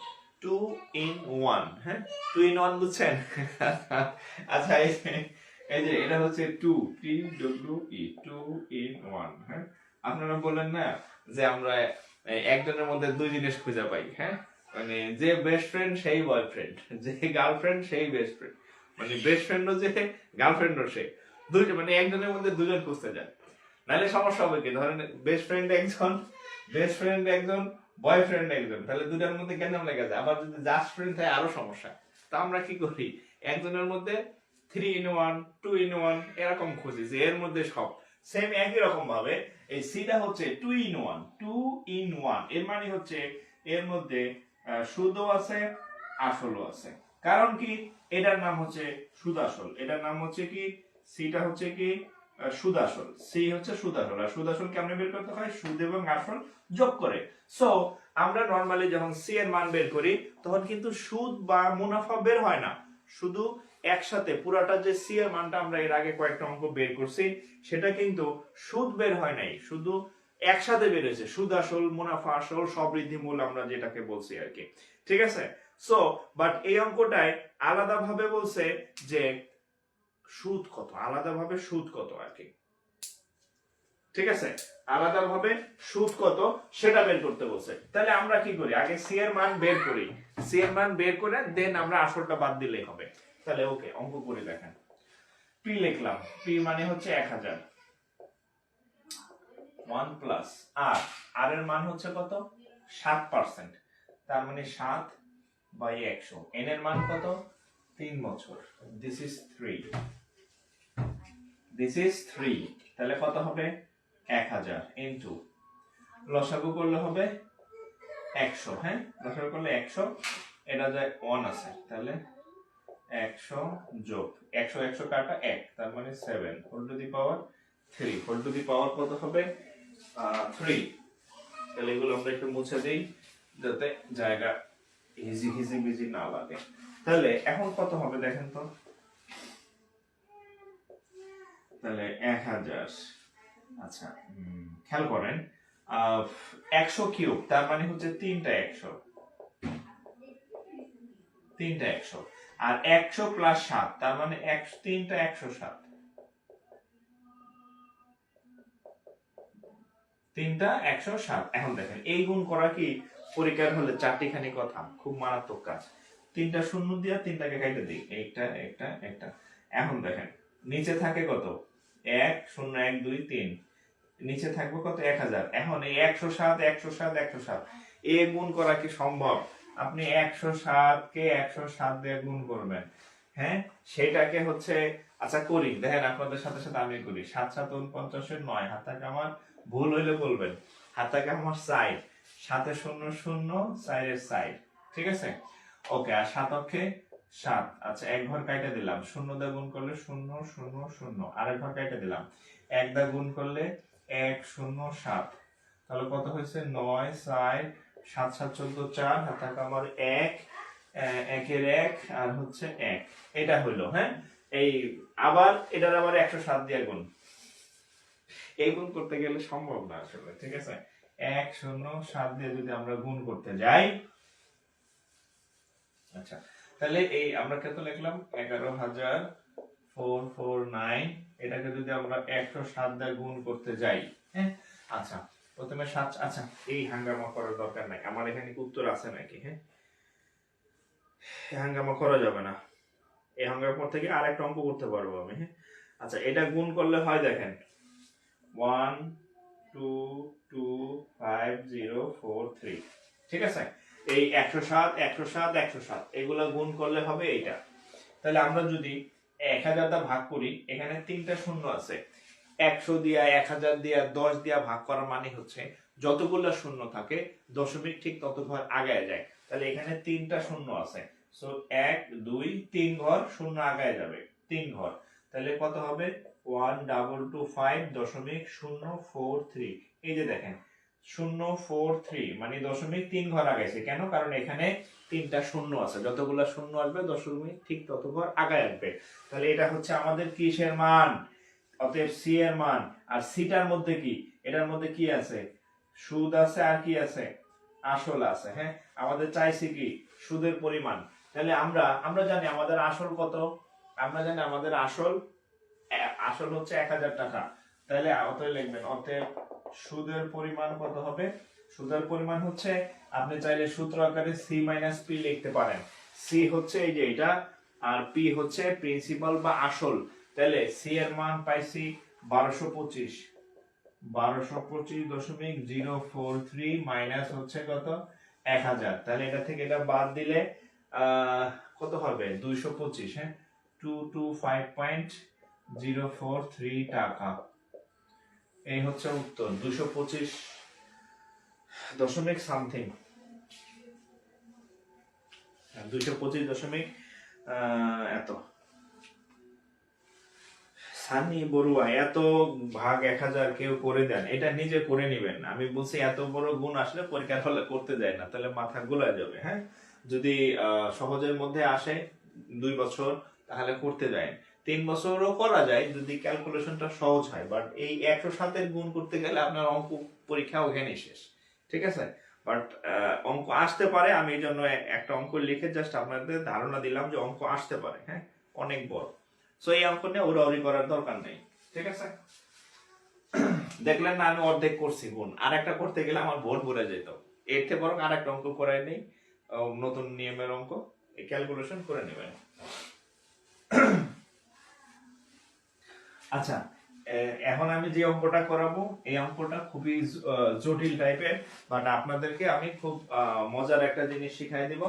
2 in 1। হ্যাঁ 2 in 1 বুঝছেন? আচ্ছা এই যে এটা হচ্ছে 2 TWE 2 in 1। হ্যাঁ আপনারা বলেন না যে আমরা একজনের মধ্যে দুই জিনিস খুঁজে পাই। হ্যাঁ মানে যে বেস্ট ফ্রেন্ড সেই বয়ফ্রেন্ড, যে গার্লফ্রেন্ড সেই বেস্ট ফ্রেন্ড, মানে বেস্ট ফ্রেন্ডও যে গার্লফ্রেন্ডও সে, দুইজন মানে একজনের মধ্যে দুজন খুঁজতে যায়, নাহলে সমস্যা হবে কি? ধরেন বেস্ট ফ্রেন্ড একজন বয়ফ্রেন্ড একজন, তাহলে দুটার মধ্যে কেন লেগে যায়? আবার যদি জাস্ট ফ্রেন্ড থাকে আরো সমস্যা। তা আমরা কি করি, একজনের মধ্যে 3 in 1 2 in 1 এরকম খুঁজি যে এর মধ্যে সব সেম। একই রকম ভাবে এই সিটা হচ্ছে 2 in 1, 2 in 1 এর মানে হচ্ছে এর মধ্যে সুদও আছে আসলও আছে। কারণ কি এটার নাম হচ্ছে সুদ আসল, এটার নাম হচ্ছে কি সিটা হচ্ছে কি সুদ আসল, সি হচ্ছে সুদ আসল। আর সুদ আসল কেমনে বের করতে হয়? সুদ এবং আসল যোগ করে। সো আমরা নরমালি যখন সি এর মান বের করি তখন কিন্তু সুদ বা মুনাফা বের হয় না, শুধু একসাথে পুরাটা যে সি এর মানটা আমরা এর আগে কয়েকটা অঙ্ক বের করছি সেটা কিন্তু সুদ বের হয় নাই, শুধু একসাথে বের হয়েছে সুদ আসল মুনাফা আসল সবৃদ্ধি মূল আমরা যেটাকে বলছি আর কি। ঠিক আছে? সো বাট এই অঙ্কটায় আলাদা ভাবে বলছে যে সুদ কত, আলাদাভাবে সুদ কত আর কি, ঠিক আছে, আলাদাভাবে সুদ কত সেটা বের করতে বলছে। তাহলে আমরা কি করি, আগে সি এর মান বের করি, সি এর মান বের করে দেন আমরা আসলটা বাদ দিলেই হবে। তাহলে ওকে, অঙ্ক করে দেখেন। পি লিখলাম, পি মানে হচ্ছে 1000, 1 প্লাস আর, আর এর মান হচ্ছে কত 7%, তার মানে 7/100। এন এর মান কত 3 বছর, দিস ইজ 3, দিস ইজ 3। তাহলে কত হবে 1000 ইনটু লসাগু করলে হবে 100, হ্যাঁ লসাগু করলে 100, এটা যায় 1 আছে, তাহলে 100 যোগ 100 100 কাটা 1, তার মানে 7 whole to the power 3, whole to the power কত হবে 3। তাহলে এগুলো আমরা একটু মুছে দেই যাতে জায়গা হিজি না লাগে। তাহলে এখন কত হবে দেখেন তো, তাহলে 1000, আচ্ছা খেয়াল করেন 100 কিউব তার মানে হচ্ছে 3টা 100, 3টা 100, আর 100 প্লাস 7 তার মানে 3টা 107, 3টা 107। এখন দেখেন এই গুণ করা কি পরীক্ষার হলে চারটিখানি কথা, খুব মারাত্মক কাজ। 3টা শূন্য দিয়া 3টাকে কাটে দিই, একটা একটা একটা। এখন দেখেন নিচে থাকে কত 1 0 1 2 3, নিচে থাকবে কত 1000। এখন এই 107 107 107 এ গুণ করা কি সম্ভব? আপনি 107 কে 107 দিয়ে গুণ করবেন, হ্যাঁ সেটাকে হচ্ছে, আচ্ছা করি দেখেন আপনাদের সাথে সাথে আমি করি। 7 7 49 9, হাতটাকে আমার ভুল হইলে বলবেন, হাতটাকে আমার সাইড, 7 0 0 4 এর সাইড, ঠিক আছে ওকে। আর 7 অক্ষে 7, আচ্ছা এক ঘর কাইটা দিলাম, 0 দিয়ে গুণ করলে 0 0 0, আরেক ঘর কাইটা দিলাম, 1 দিয়ে গুণ করলে 1 0 7, তাহলে কত হয়েছে 9 4 7 7 14 4, হাতটাকে আমার 1 একের 1 আর হচ্ছে 1, এটা হইলো, হ্যাঁ। এই আবার এটার আবার 107 দিয়ে গুণ, এই গুণ করতে গেলে সম্ভব না আসলে, ঠিক আছে। 1 0 7 দিয়ে যদি আমরা গুণ করতে যাই, আচ্ছা তাহলে এই আমরা কত লিখলাম 11449, এটাকে যদি আমরা 107 দিয়ে গুণ করতে যাই, হ্যাঁ আচ্ছা প্রথমে 7, আচ্ছা এই হাঙ্গামা করার দরকার নাই, আমার এখানে কি উত্তর আছে নাকি, হ্যাঁ হাঙ্গামা করা যাবে না, এই হাঙ্গামা পর থেকে আরেকটা অঙ্ক করতে পারবো আমি, হ্যাঁ আচ্ছা এটা গুণ করলে হয় দেখেন 1 2 2 5 0 4 3, ঠিক আছে। এই 107 107 107 এগুলা গুণ করলে হবে এইটা। তাহলে আমরা যদি 1000 দা ভাগ করি, এখানে 3টা শূন্য আছে, 100 দিয়া 1000 দিয়া 10 দিয়া ভাগ করার মানে হচ্ছে যতগুলো শূন্য থাকে দশমিক ঠিক তত ঘর আগায় যায়। তাহলে এখানে 3টা শূন্য আছে, সো 1 2 3 ঘর শূন্য আগায় যাবে, 3 ঘর, তাহলে কত হবে 1225.043। এই যে দেখেন 043 মানে দশমিক 3 ঘর আগাইছে, কেন? কারণ এখানে 3টা শূন্য আছে, যতগুলো শূন্য আসবে দশমিক ঠিক তত ঘর আগায় আসবে। তাহলে এটা হচ্ছে আমাদের কিসের মান, অতএব সি এর মান। আর সিটার মধ্যে কি, এটার মধ্যে কি আছে, সুদ আছে আর কি আছে, আসল আছে, হ্যাঁ আমাদের চাইছে কি সুদের পরিমাণ। তাহলে আমরা জানি আমাদের আসল কত, আমরা জানি আমাদের আসল হচ্ছে 1000 টাকা। তাহলে অতএব লিখবেন, অতএব সুদের পরিমাণ কত হবে, সুদের পরিমাণ হচ্ছে, আপনি চাইলে সূত্র আকারে সি মাইনাস পি লিখতে পারেন। সি হচ্ছে এই যে এটা, আর পি হচ্ছে প্রিন্সিপাল বা আসল। তাহলে সি এর মান পাইছি 1225, 1225.043 মাইনাস হচ্ছে কত 1000। তাহলে এটা থেকে এটা বাদ দিলে কত হবে 225, হ্যাঁ 225.043 টাকা। এই হচ্ছে উত্তর, 225 দশমিক সামথিং, 225 দশমিক এত। সানি বড়ুয়া, এত ভাগ 1000 কেউ করে দেন, এটা নিজে করে নিবেন। আমি বলছি এত বড় গুণ আসলে পরীক্ষার হলে করতে যায় না, তাহলে মাথা গোলায় যাবে, হ্যাঁ যদি সহজের মধ্যে আসে 2 বছর তাহলে করতে যায়, 3 বছরও করা যায় যদি ক্যালকুলেশনটা সহজ হয়। বাট এই 107 এর গুণ করতে গেলে আপনার অঙ্ক পরীক্ষা ওখানেই শেষ, ঠিক আছে। বাট অঙ্ক আসতে পারে, আমি এই জন্য একটা অঙ্ক লিখে জাস্ট আপনাদের ধারণা দিলাম যে অঙ্ক আসতে পারে, হ্যাঁ অনেক বড়। সো এই অঙ্ক নিয়ে উড়াউড়ি করার দরকার নেই, ঠিক আছে? দেখলেন না আমি অর্ধেক করছি গুণ, আর একটা করতে গেলে আমার ভোট ভরে যেত। এর থেকে বরং আর একটা অঙ্ক করাই নেই, নতুন নিয়মের অঙ্ক, এই ক্যালকুলেশন করে নেবেন। আচ্ছা, এখন আমি যে অঙ্কটা করাবো এই অঙ্কটা খুবই জটিল টাইপের, বাট আপনাদেরকে আমি খুব মজার একটা জিনিস শিখাই দিব।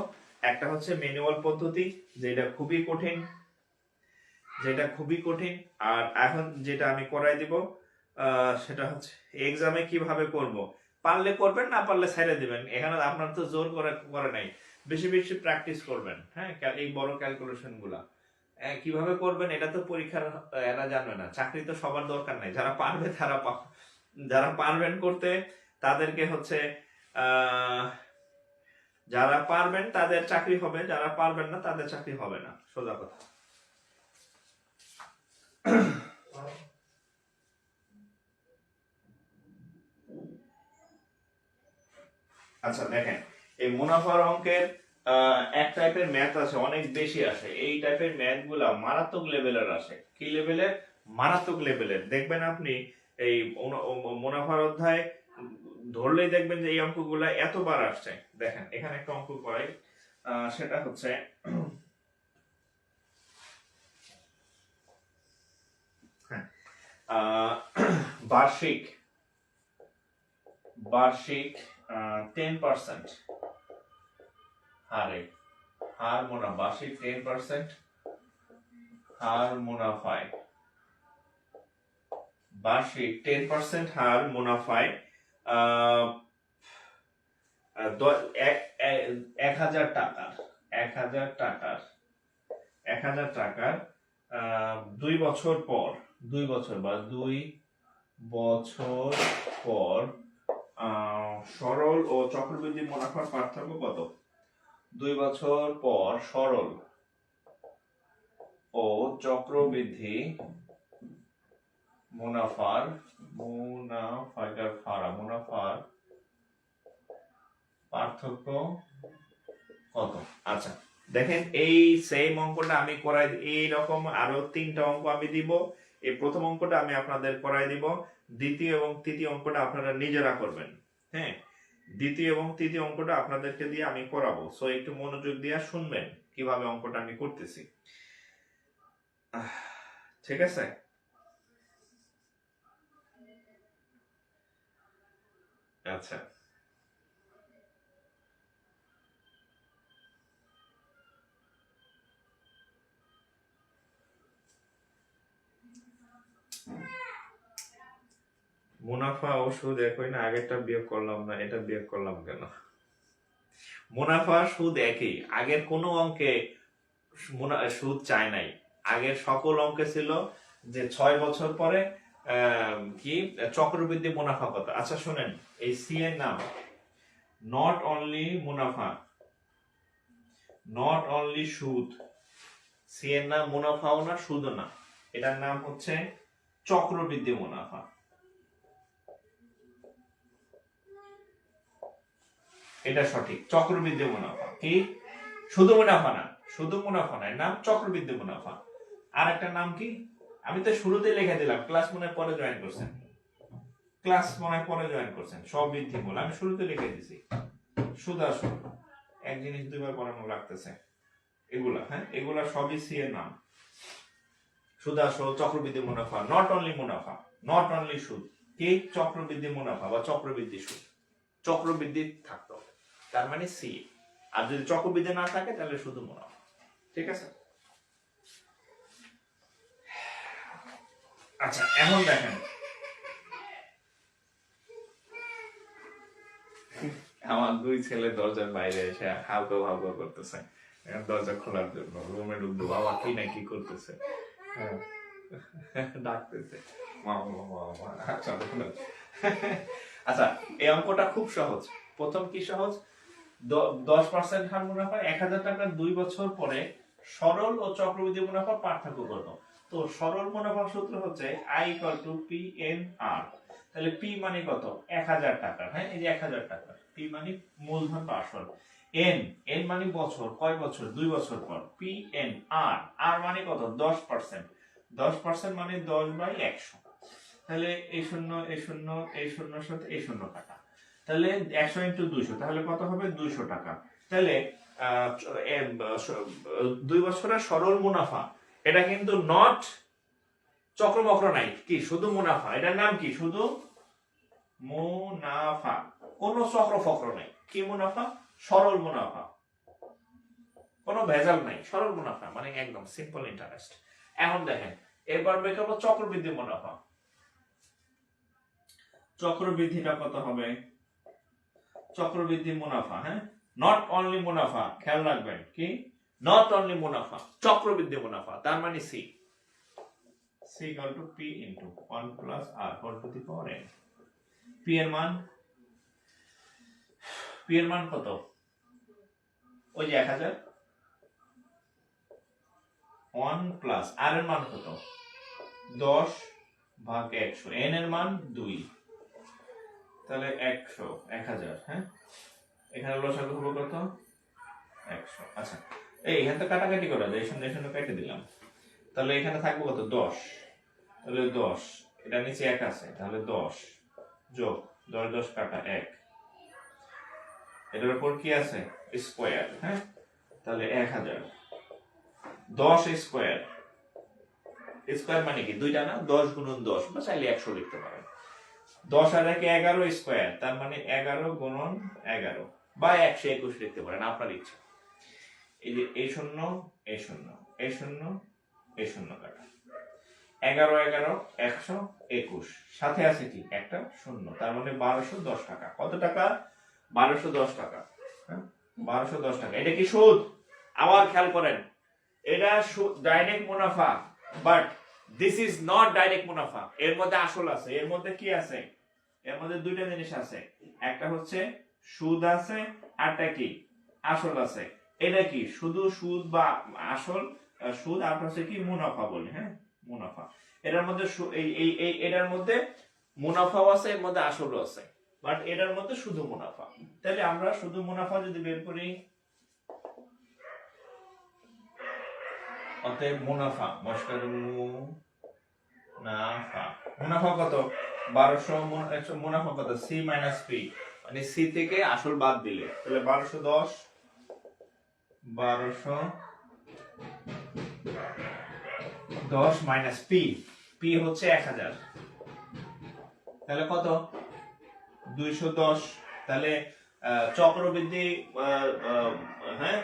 একটা হচ্ছে ম্যানুয়াল পদ্ধতি, যেটা খুবই কঠিন, আর এখন যেটা আমি করাই দিব সেটা হচ্ছে এক্সামে কিভাবে করব। পারলে করবেন, না পারলে ছেড়ে দিবেন, এখানে আপনার তো জোর করে নাই, বেশি বেশি প্র্যাকটিস করবেন। হ্যাঁ, এই বড় ক্যালকুলেশন গুলা কিভাবে করবেন এটা তো পরীক্ষার এরা জানবে না, চাকরি তো সবার দরকার নাই, যারা পারবে যারা পারবেন করতে তাদেরকে হচ্ছে যারা পারবেন তাদের চাকরি হবে, যারা পারবেন না তাদের চাকরি হবে না, সোজা কথা। আচ্ছা দেখেন, এই মুনাফার অঙ্কের এক টাইপের ম্যাথ আছে, অনেক বেশি আসে। এই টাইপের ম্যাথ গুলা মারাত্মক লেভেলের আসে। কি লেভেলের? মারাত্মক লেভেলের। দেখবেন আপনি এই মুনাফার অধ্যায় ধরলেই দেখবেন যে এই অঙ্কগুলা এতবার আসছে। দেখেন এখানে একটা অঙ্ক করাই, সেটা হচ্ছে বার্ষিক 10% হারে বার্ষিক 10% হার মুনাফায়, বার্ষিক 10% হার মুনাফায় 1000 টাকার 2 বছর পর, 2 বছর পর সরল ও চক্রবৃদ্ধি মুনাফার পার্থক্য কত? 2 বছর পর সরল ও চক্রবৃদ্ধি মুনাফার পার্থক্য কত? আচ্ছা দেখেন, এই সেম অঙ্কটা আমি করাই, এইরকম আরো 3টা অঙ্ক আমি দিব। এই প্রথম অঙ্কটা আমি আপনাদের করাই দিব, দ্বিতীয় এবং তৃতীয় অঙ্কটা আপনারা নিজেরা করবেন। হ্যাঁ, দ্বিতীয় এবং তৃতীয় অঙ্কটা আপনাদেরকে দিয়ে আমি করাবো, সো একটু মনোযোগ দিয়ে শুনবেন কিভাবে অঙ্কটা আমি করতেছি, ঠিক আছে? আচ্ছা মুনাফা ও সুদ একই না? আগেরটা বিয়োগ করলাম না, এটা বিয়োগ করলাম কেন? মুনাফা সুদ একই, আগের কোনো অঙ্কে সুদ চাই নাই। আগের সকল অঙ্কে ছিল যে 6 বছর পরে কি চক্রবৃদ্ধি মুনাফা কত। আচ্ছা শুনেন, এই সি এর নাম নট অনলি মুনাফা, নট অনলি সুদ, সি এর নাম মুনাফাও না সুদও না, এটার নাম হচ্ছে চক্রবৃদ্ধি মুনাফা। এটা সঠিক, চক্রবৃদ্ধি মুনাফা। কি শুধু মুনাফা না, শুধু মুনাফা না, নাম চক্রবৃদ্ধি মুনাফা। আর একটা নাম কি, আমি তো শুরুতে লিখে দিলাম, ক্লাস মনে পরে জয়েন করছেন, সব বৃদ্ধি মূল আমি শুরুতে লিখে দিছি। সুদ আসল, এক জিনিস দুইবার পড়ানো লাগতেছে, এগুলা হ্যাঁ, এগুলা সবই সি এর নাম। সুদ আসল, চক্রবৃদ্ধি মুনাফা, নট অনলি মুনাফা, নট অনলি সুদ, কি চক্রবৃদ্ধি মুনাফা বা চক্রবৃদ্ধি সুদ, চক্রবৃদ্ধি থাকতো তার মানে সি, আর যদি চক্রবৃদ্ধি না থাকে তাহলে শুধু মুনাফা, ঠিক আছে? আচ্ছা এখন দেখেন, আমার 2 ছেলে দরজার বাইরে এসে হালকা হালকা করতেছে, দরজা খোলার জন্য রুমে ঢুকবো, বাবা কি না কি করতেছে, ডাকতেছে মামা। আচ্ছা এই অঙ্কটা খুব সহজ। প্রথম কি সহজ, 10% হার মুনাফা 1000 টাকার 2 বছর পরে সরল ও চক্রবৃদ্ধি মুনাফার পার্থক্য কত? তো সরল মুনাফার সূত্র হচ্ছে I = PNR। তাহলে P মানে কত? 1000 টাকা। হ্যাঁ, এই যে 1000 টাকা, P মানে মূলধন বা আসল, N মানে বছর, কয় বছর? 2 বছর পর, PNR, R মানে কত? 10%। 10% মানে 10/100। তাহলে এই শূন্য এই শূন্য এই শূন্যর সাথে এই শূন্য কাটা, তাহলে 100 ইন্টু 200, তাহলে কত হবে 200 টাকা। তাহলে 2 বছরের সরল মুনাফা, এটা কিন্তু নট চক্রবক্র নাই, কি শুধু মুনাফা, এটার নাম কি শুধু মুনাফা, কোনো চক্র ফক্র নাই। কি মুনাফা? সরল মুনাফা, কোনো ভেজাল নাই, সরল মুনাফা মানে একদম সিম্পল ইন্টারেস্ট। এখন দেখেন এবার বের করবো চক্রবৃদ্ধি মুনাফা। চক্রবৃদ্ধিটা কত হবে? চক্রবৃদ্ধি মুনাফা, হ্যাঁ, নট অনলি মুনাফা, খেয়াল রাখবেন কি নট অনলি মুনাফা, চক্রবৃদ্ধি মুনাফা, তার মানে C equal to P into 1 plus R whole to the power n। P এর মান কত? ওই যে 1000, 1 প্লাস আর এর মান কত? 10/100, n এর মান 2, তাহলে 100 1000, হ্যাঁ, এখানে লসাগু হবে কত? 100। আচ্ছা, এখানে তো কাটাকাটি করা যায়, এখানে কেটে দিলাম, তাহলে এখানে থাকবে কত? 10, তাহলে 10, এটা নিচে 1 আছে, তাহলে 10 যোগ 10 কাটা 1, এটার উপর কি আছে? স্কয়ার, হ্যাঁ, তাহলে 1000, 10 স্কয়ার, স্কয়ার মানে কি দুইটা না, 10 গুণন 10, বা চাইলে 100 লিখতে পারেন। 10 আর 1 11 স্কয়ার, তার মানে 11 গুণন 11, বা 121 লিখতে পারেন, আপনার ইচ্ছা। এই যে এই শূন্য এই শূন্য এই শূন্য এই শূন্য কাটা, 11 11 121, সাথে আছে কি একটা শূন্য, তার মানে 1210 টাকা। কত টাকা? 1210 টাকা, হ্যাঁ, 1210 টাকা। এটা কি সুদ? আবার খেয়াল করেন, এটা ডাইরেক্ট মুনাফা, but this is not direct মুনাফা। এর মধ্যে আসল আছে, এর মধ্যে কি আছে? এর মধ্যে দুইটা জিনিস আছে, একটা হচ্ছে সুদ আছে, আরটা কি আসল আছে। এটা কি শুধু সুদ বা আসল, সুদ আর হচ্ছে কি মুনাফা বলি, হ্যাঁ, মুনাফা। এটার মধ্যে এটার মধ্যে মুনাফাও আছে, এর মধ্যে আসলও আছে, বাট এটার মধ্যে শুধু মুনাফা। তাহলে আমরা শুধু মুনাফা যদি বের করি, অতএব মুনাফা মস্কার মুনাফা, মুনাফা কত? 1200, মুনাফা কত? সি মাইনাস পি, মানে সি থেকে আসল বাদ দিলে, তাহলে 1210 মাইনাস পি, পি হচ্ছে 1000, তাহলে কত? 210। তাহলে চক্রবৃদ্ধি, হ্যাঁ,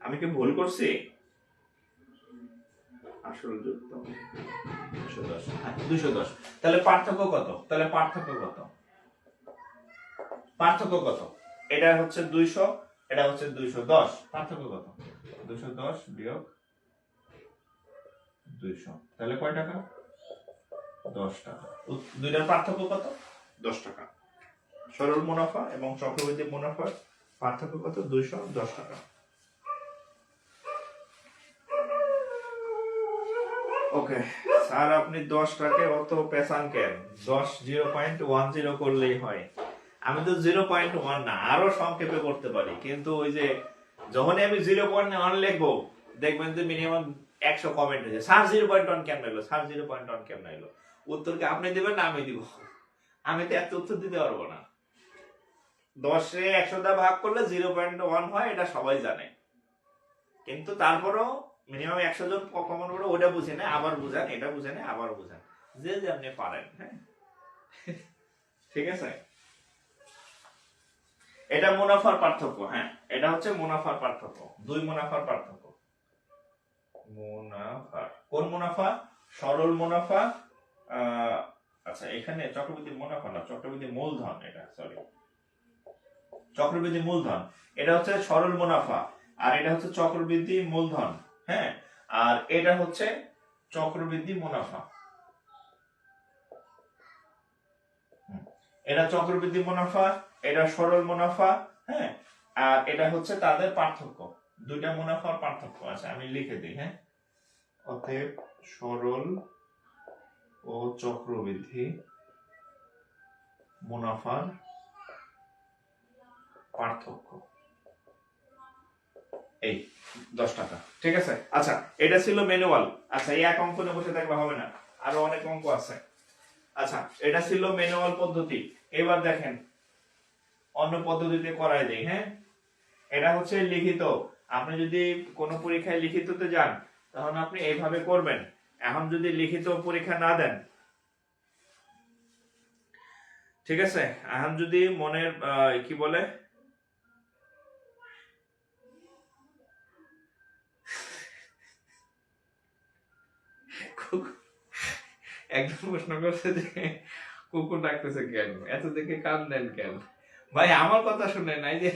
আমি কি ভুল করছি? আসল যুক্ত 210, তাহলে পার্থক্য কত? পার্থক্য কত? এটা হচ্ছে 200, এটা হচ্ছে 210, পার্থক্য কত? 210 বিয়োগ 200, তাহলে কয় টাকা? 10 টাকা। দুইটার পার্থক্য কত? 10 টাকা। সরল মুনাফা এবং চক্রবৃদ্ধি মুনাফার পার্থক্য কত? 210 টাকা। ওকে স্যার, আপনি 10 টাকে অত পেছান কেন? 0.10 করলেই হয়। আমি তো 0.1 না, আরো সংক্ষেপে করতে পারি, কিন্তু ওই যে যখনই আমি 0.1 লিখবো, দেখবেন যে মিনিমাম 100 কমেন্ট হয়েছে, স্যার 0.1 কেন এলো, স্যার 0.1 কেন এলো। উত্তর কি আপনি দিবেন না আমি দিব? আমি তো এত উত্তর দিতে পারবো না। 10 100 দা ভাগ করলে 0.1 হয়, এটা সবাই জানে, কিন্তু তারপরও মিনিমাম 100 জন কমন করে ওটা বুঝে না, আবার বুঝান, এটা বুঝে না, আবার বুঝান, যে যেমনি পারেন, হ্যাঁ, ঠিক আছে। এটা মুনাফার পার্থক্য, হ্যাঁ, এটা হচ্ছে মুনাফার পার্থক্য, দুই মুনাফার পার্থক্য। মুনাফা, কোন মুনাফা? সরল মুনাফা। আচ্ছা, এখানে চক্রবৃদ্ধি মুনাফা না, চক্রবৃদ্ধি মূলধন, এটা সরি, চক্রবৃদ্ধি মূলধন, এটা হচ্ছে সরল মুনাফা, আর এটা হচ্ছে চক্রবৃদ্ধি মূলধন, হ্যাঁ, আর এটা হচ্ছে চক্রবৃদ্ধি মুনাফা। এটা চক্রবৃদ্ধি মুনাফা, এটা সরল মুনাফা, হ্যাঁ, আর এটা হচ্ছে তাদের পার্থক্য, দুইটা মুনাফার পার্থক্য আছে, আমি লিখে দিই, হ্যাঁ। অতএব সরল ও চক্রবৃদ্ধি মুনাফার পার্থক্য এই 10 টাকা। ঠিক আছে, আচ্ছা এটা ছিল ম্যানুয়াল। আচ্ছা এই এক অঙ্ক নিয়ে বসে থাকলে হবে না, আরো অনেক অঙ্ক আছে। আচ্ছা এটা ছিল ম্যানুয়াল পদ্ধতি। এবার দেখেন অন্য পদ্ধতিতে করাই দেই। হ্যাঁ, এটা হচ্ছে লিখিত। আপনি যদি কোনো পরীক্ষায় লিখিততে যান তখন আপনি এইভাবে করবেন। এখন যদি লিখিত পরীক্ষা না দেন, ঠিক আছে, এখন যদি মনের কি বলে একজন প্রশ্ন করছে যে কুকুর ডাকতেছে কেন, এত দেখে কান দেন কেন? ভাই আমার কথা শুনেন, নাই যে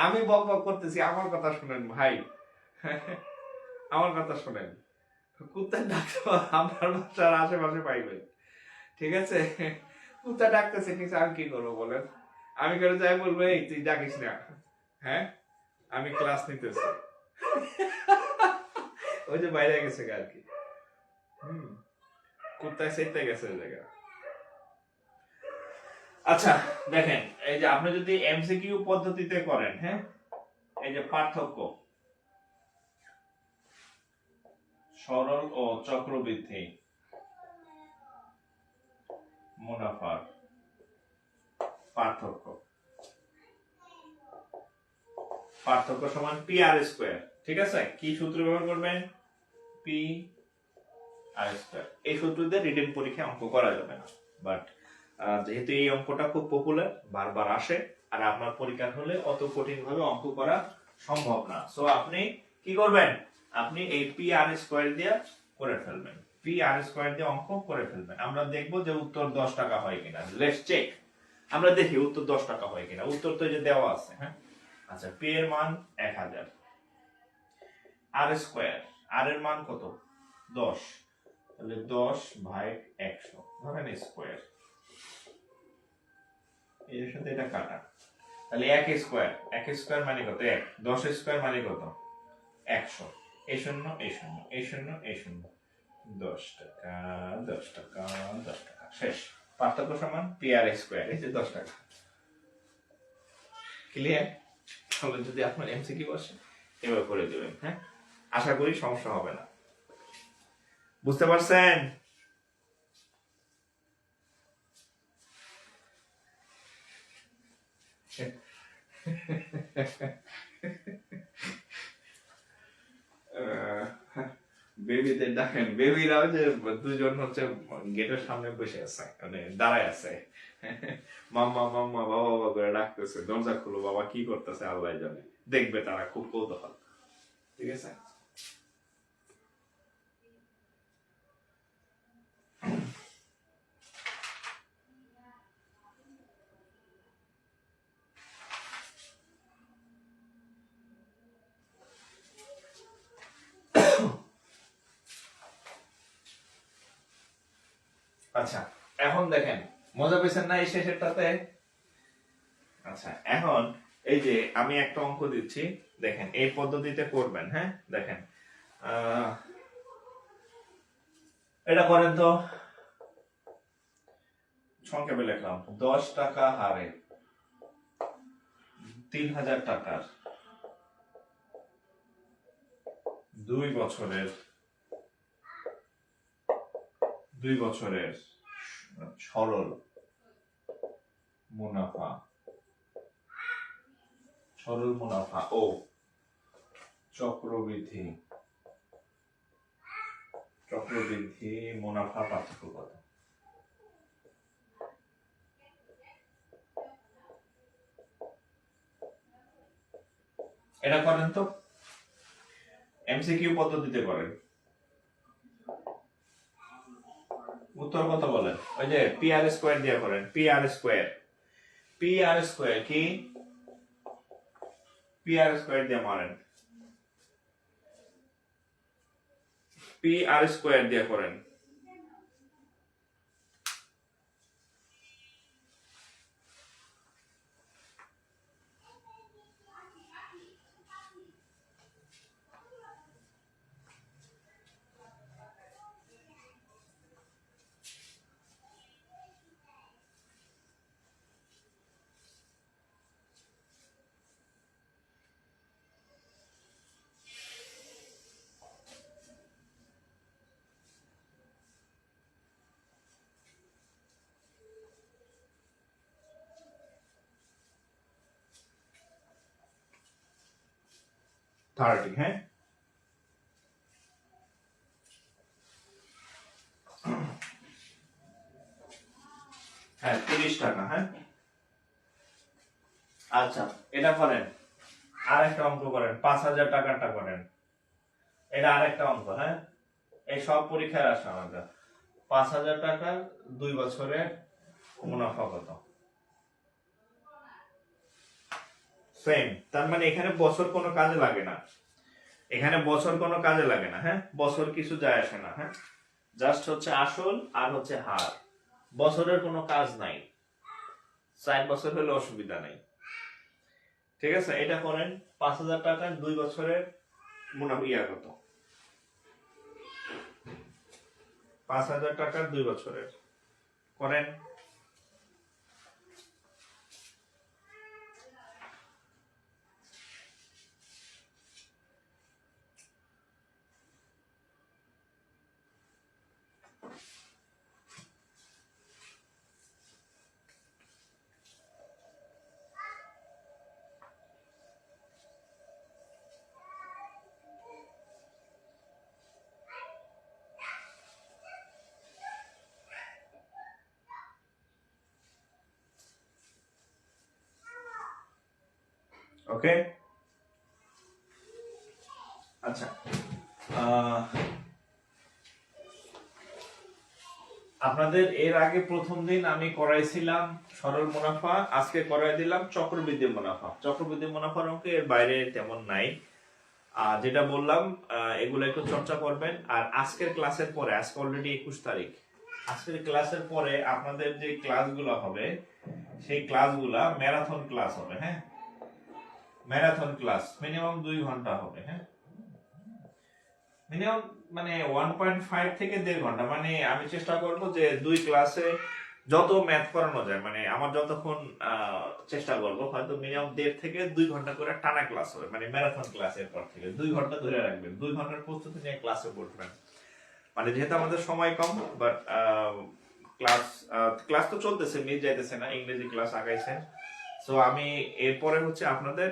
আমি বক বক করতেছি, আমার কথা শুনেন ভাই, আমার কথা শুনেন। কুত্তার ডাক আপনার বাসার আশেপাশে পাইবেন, ঠিক আছে? কুত্তা ডাকতেছে কিছু, আমি কি করবো বলেন? আমি করে যাই বলবো এই তুই ডাকিস না, হ্যাঁ আমি ক্লাস নিতেছি। ওই যে বাইরে গেছে আর কি, কুত্তায় সেটতে গেছে ওই জায়গা। আচ্ছা দেখেন, এই যে আপনি যদি এমসিকিউ পদ্ধতিতে করেন, হ্যাঁ, এই যে পার্থক্য সরল ও চক্রবৃদ্ধি মুনাফার পার্থক্য, পার্থক্য সমান পি আর স্কয়ার। ঠিক আছে, কি সূত্র ব্যবহার করবেন? P R square. এই সূত্র দিয়ে রিটেন পরীক্ষায় অঙ্ক করা যাবে না, বাট যেহেতু এই অঙ্কটা খুব পপুলার, বারবার আসে, আর আপনার পরীক্ষা হলে অত কঠিন ভাবে অঙ্ক করা সম্ভব না। সো আপনি কি করবেন? আপনি এই পি আর স্কয়ার দিয়ে করে ফেলবেন, পি আর স্কয়ার দিয়ে অঙ্ক করে ফেলবেন। আমরা দেখব যে উত্তর 10 টাকা হয় কিনা। লেটস চেক, আমরা দেখি উত্তর 10 টাকা হয় কিনা। উত্তর তো যে দেওয়া আছে। হ্যাঁ, আচ্ছা পি এর মান 1000, আর স্কয়ার, আর এর মান কত? 10, তাহলে 10 ভাগ 100 ধরেন স্কয়ার, এর সাথে এটা কাটা, তাহলে 1 স্কয়ার, 1 স্কয়ার মানে কত? 1, 10 স্কয়ার মানে কত? 100, এই শূন্য এই শূন্য এই শূন্য এই শূন্য, 10 টাকা 10 টাকা 10 টাকা, শেষ। পার্থক্য সমান পি আর স্কয়ার, এই যে 10 টাকা। ক্লিয়ার? তাহলে যদি আপনার এমসিকিউ বসে এভাবে করে দিবেন। হ্যাঁ, আশা করি সমস্যা হবে না। বুঝতে পারছেন? বেবিদের ডাকেন, বেবিরাও যে দুজন হচ্ছে গেটের সামনে বসে আছে, মানে দাঁড়ায় আছে, মাম্মা মাম্মা বাবা বাবা করে ডাকতেছে, দরজা খুলো বাবা, কি করতেছে আল্লাহ জানে, দেখবে তারা, খুব কৌতূহল। ঠিক আছে, আচ্ছা এখন দেখেন, মজা পেয়েছেন না এই শেষেরটাতে? আচ্ছা এখন এই যে আমি একটা অঙ্ক দিচ্ছি, দেখেন এই পদ্ধতিতে করবেন। হ্যাঁ দেখেন, এটা করেন তো, সংক্ষেপে লিখলাম 10 টাকা হারে 3000 টাকার 2 বছরের সরল মুনাফা ও চক্রবৃদ্ধি মুনাফা পার্থক্য কত? এটা করেন তো, এমসিকিউ পদ্ধতিতে করেন। উত্তর কত বলেন? ওই যে পি আর স্কয়ার দিয়ে করেন, পি আর স্কয়ার কি? পি আর স্কয়ার দিয়ে মারেন, পি আর স্কয়ার দিয়ে করেন। 30, হ্যাঁ। হ্যাঁ 30 টাকা, হ্যাঁ। আচ্ছা এটা করেন, আরেকটা অঙ্ক করেন, 5,000 টাকাটা করেন, এটা আরেকটা অঙ্ক, হ্যাঁ। এই সব পরীক্ষায় আসে আমাদের। 5,000 টাকা 2 বছরের মুনাফা কত? সেম, তার মানে এখানে বছর কোনো কাজে লাগে না, এখানে বছর কোনো কাজে লাগে না, হ্যাঁ। বছর কিছু যায় আসে না, হ্যাঁ। জাস্ট হচ্ছে আসল আর হচ্ছে হার, বছরের কোনো কাজ নাই, 4 বছর হলে অসুবিধা নাই, ঠিক আছে। এটা করেন, 5,000 টাকার 2 বছরের মুনাফা কত? 5,000 টাকার 2 বছরের করেন। ওকে, আচ্ছা। আপনাদের এর আগে প্রথম দিন আমি করাইছিলাম সরল মুনাফা, আজকে করাই দিলাম চক্রবৃদ্ধি মুনাফা। চক্রবৃদ্ধি মুনাফার অঙ্কে এর বাইরে তেমন নাই। যেটা বললাম এগুলো একটু চর্চা করবেন। আর আজকের ক্লাসের পরে, আজকে অলরেডি 21 তারিখ, আজকের ক্লাসের পরে আপনাদের যে ক্লাসগুলো হবে সেই ক্লাসগুলা ম্যারাথন ক্লাস হবে, হ্যাঁ। ম্যারাথন ক্লাস মিনিমাম 2 ঘন্টা হবে, হ্যাঁ। মিনিমাম মানে 1.5 থেকে 1.5 ঘন্টা, মানে আমি চেষ্টা করব যে 2 ক্লাসে যত ম্যাথ করানো যায়, মানে আমার যতক্ষণ চেষ্টা করব, হয়তো মিনিমাম 1.5 থেকে 2 ঘন্টা করে টানা ক্লাস হবে, মানে ম্যারাথন ক্লাসের পর থেকে 2 ঘন্টা ধরে রাখবেন, 2 ঘন্টার প্রস্তুতি নিয়ে ক্লাসে বসবেন। মানে যেহেতু আমাদের সময় কম, বাট ক্লাস তো চলতেছে, মিস যাইতেছে না, ইংরেজি ক্লাস আগাইছেন। সো আমি এরপরে হচ্ছে আপনাদের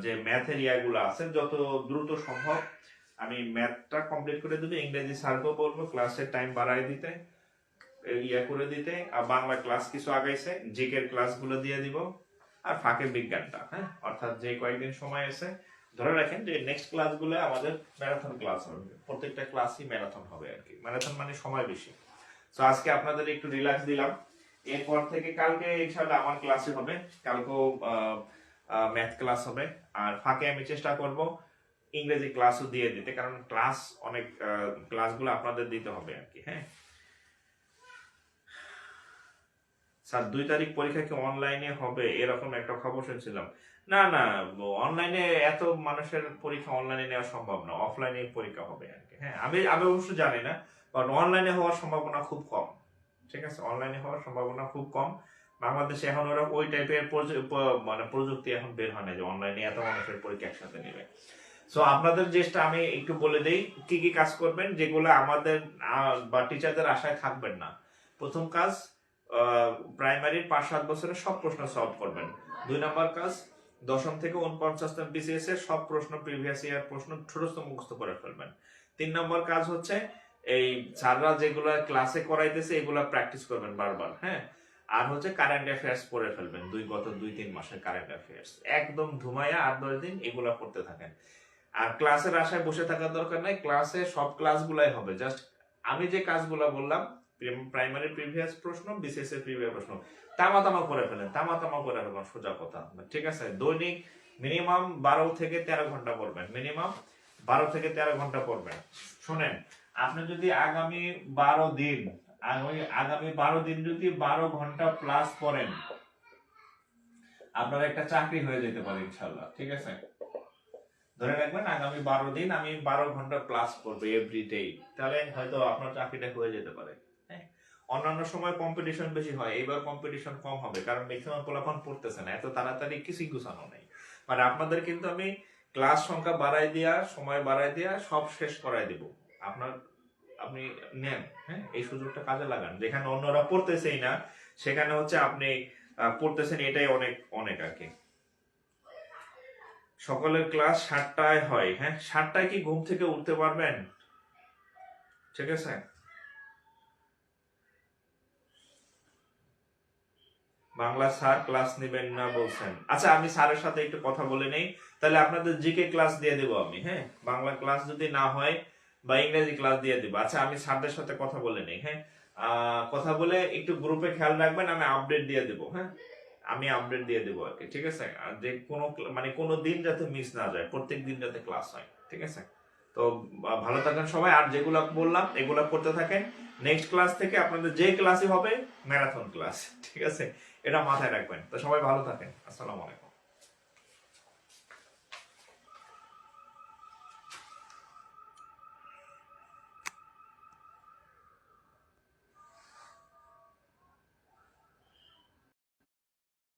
যে ম্যাথের ইয়াগুলো আছে যত দ্রুত সম্ভব আমি ম্যাথটা কমপ্লিট করে দেবো, ইংরেজি স্যারকেও বলবো ক্লাসের টাইম বাড়ায় দিতে, ইয়া করে দিতে। আর বাংলা ক্লাস কিছু আগাইছে, জিকের ক্লাসগুলো দিয়ে দিব, আর ফাঁকে বিজ্ঞানটা, হ্যাঁ। অর্থাৎ যে কয়েকদিন সময় আছে ধরে রাখেন যে নেক্সট ক্লাসগুলো আমাদের ম্যারাথন ক্লাস হবে, প্রত্যেকটা ক্লাসই ম্যারাথন হবে আর কি। ম্যারাথন মানে সময় বেশি। তো আজকে আপনাদের একটু রিল্যাক্স দিলাম, এরপর থেকে কালকে ইনশাআল্লাহ আমার ক্লাসে হবে, কালকেও ম্যাথ ক্লাস হবে। আর ফাঁকে আমি চেষ্টা করব ইংরেজি ক্লাসও দিয়ে দিতে, কারণ ক্লাস অনেক ক্লাসগুলো আপনাদের দিতে হবে আর কি, হ্যাঁ। স্যার 2 তারিখ পরীক্ষা কি অনলাইনে হবে এরকম একটা খবর শুনছিলাম? না না, অনলাইনে এত মানুষের পরীক্ষা অনলাইনে নেওয়া সম্ভব না, অফলাইনে পরীক্ষা হবে আর কি, হ্যাঁ। আমি আমি অবশ্য জানি না, বাট অনলাইনে হওয়ার সম্ভাবনা খুব কম, ঠিক আছে। অনলাইনে হওয়ার সম্ভাবনা খুব কম। বাংলাদেশে এখন ওরা ওই টাইপের মানে প্রযুক্তি এখন বের হয় না যে অনলাইনে এত মানুষের পরীক্ষা একসাথে নেবে। সো আপনাদের যেটা আমি একটু বলে দেই কি কি কাজ করবেন, যেগুলো আমাদের বা টিচারদের আশায় থাকবেন না। প্রথম কাজ, প্রাইমারির 5-7 বছরের সব প্রশ্ন সলভ করবেন। 2 নম্বর কাজ, দশম থেকে 49 বিসিএস এর সব প্রশ্ন, প্রিভিয়াস ইয়ার প্রশ্ন ছোটস্থ মুখস্থ করে ফেলবেন। 3 নম্বর কাজ হচ্ছে এই স্যাররা যেগুলো ক্লাসে করাইতেছে এগুলা প্র্যাকটিস করবেন বারবার, হ্যাঁ। আর হচ্ছে কারেন্ট অ্যাফেয়ার্স পড়ে ফেলবেন, গত 2-3 মাসের কারেন্ট অ্যাফেয়ার্স একদম ধুমাইয়া 8-10 দিন এগুলা পড়তে থাকেন। আর ক্লাসের আশায় বসে থাকার দরকার নাই, ক্লাসে সব ক্লাসগুলাই হবে। জাস্ট আমি যে কাজগুলো বললাম, প্রাইমারি প্রিভিয়াস প্রশ্ন, বিসিএস এর প্রিভিয়াস প্রশ্ন তামা তামা করে ফেলেন, তামা তামা করে ফেলেন, সোজা কথা, ঠিক আছে। দৈনিক মিনিমাম 12 থেকে 13 ঘন্টা পড়বেন, মিনিমাম 12 থেকে 13 ঘন্টা পড়বেন। শোনেন, আপনি যদি আগামী 12 দিন যদি 12 ঘন্টা প্লাস পড়েন, আপনার একটা চাকরি হয়ে যেতে পারে ইনশাল্লাহ, ঠিক আছে। ধরে রাখবেন আগামী 12 দিন আমি 12 ঘন্টা ক্লাস করবো এভরিডে, তাহলে হয়তো আপনার চাকরিটা হয়ে যেতে পারে, হ্যাঁ। অন্যান্য সময় কম্পিটিশন বেশি হয়, এবার কম্পিটিশন কম হবে, কারণ ম্যাক্সিমাম পোলাপান পড়তেছে না, এত তাড়াতাড়ি কিছুই গুছানো নেই। মানে আপনাদের কিন্তু আমি ক্লাস সংখ্যা বাড়াই দিয়া, সময় বাড়াই দিয়া সব শেষ করাই দিব। আপনি নেন, হ্যাঁ, এই সুযোগটা কাজে লাগান। যেখানে অন্যরা পড়তেছেই না সেখানে হচ্ছে আপনি পড়তেছেন, এটাই অনেক অনেক আর কি। সকলের ক্লাস 7টায় হয়। হ্যাঁ, 7টায় কি ঘুম থেকে উঠতে পারবেন? ঠিক আছে, বাংলা স্যার ক্লাস নেবেন না বলছেন। আচ্ছা, আমি স্যারের সাথে একটু কথা বলে নেই, তাহলে আপনাদের জিকে ক্লাস দিয়ে দেবো আমি। হ্যাঁ, বাংলা ক্লাস যদি না হয় বা ইংরেজি ক্লাস দিয়ে দেবো। আচ্ছা, আমি স্যারদের সাথে কথা বলে নেই। হ্যাঁ, কথা বলে একটু গ্রুপে খেয়াল রাখবেন, আমি আপডেট দিয়ে দেবো। হ্যাঁ, আমি আপডেট দিয়ে দেবো আর কি। ঠিক আছে, আর যে কোনো মানে কোনো দিন যাতে মিস না যায়, প্রত্যেক দিন যাতে ক্লাস হয়। ঠিক আছে, তো ভালো থাকেন সবাই, আর যেগুলো বললাম এগুলো করতে থাকেন। নেক্সট ক্লাস থেকে আপনাদের যে ক্লাসই হবে ম্যারাথন ক্লাস। ঠিক আছে, এটা মাথায় রাখবেন। তো সবাই ভালো থাকেন। আসসালামু আলাইকুম।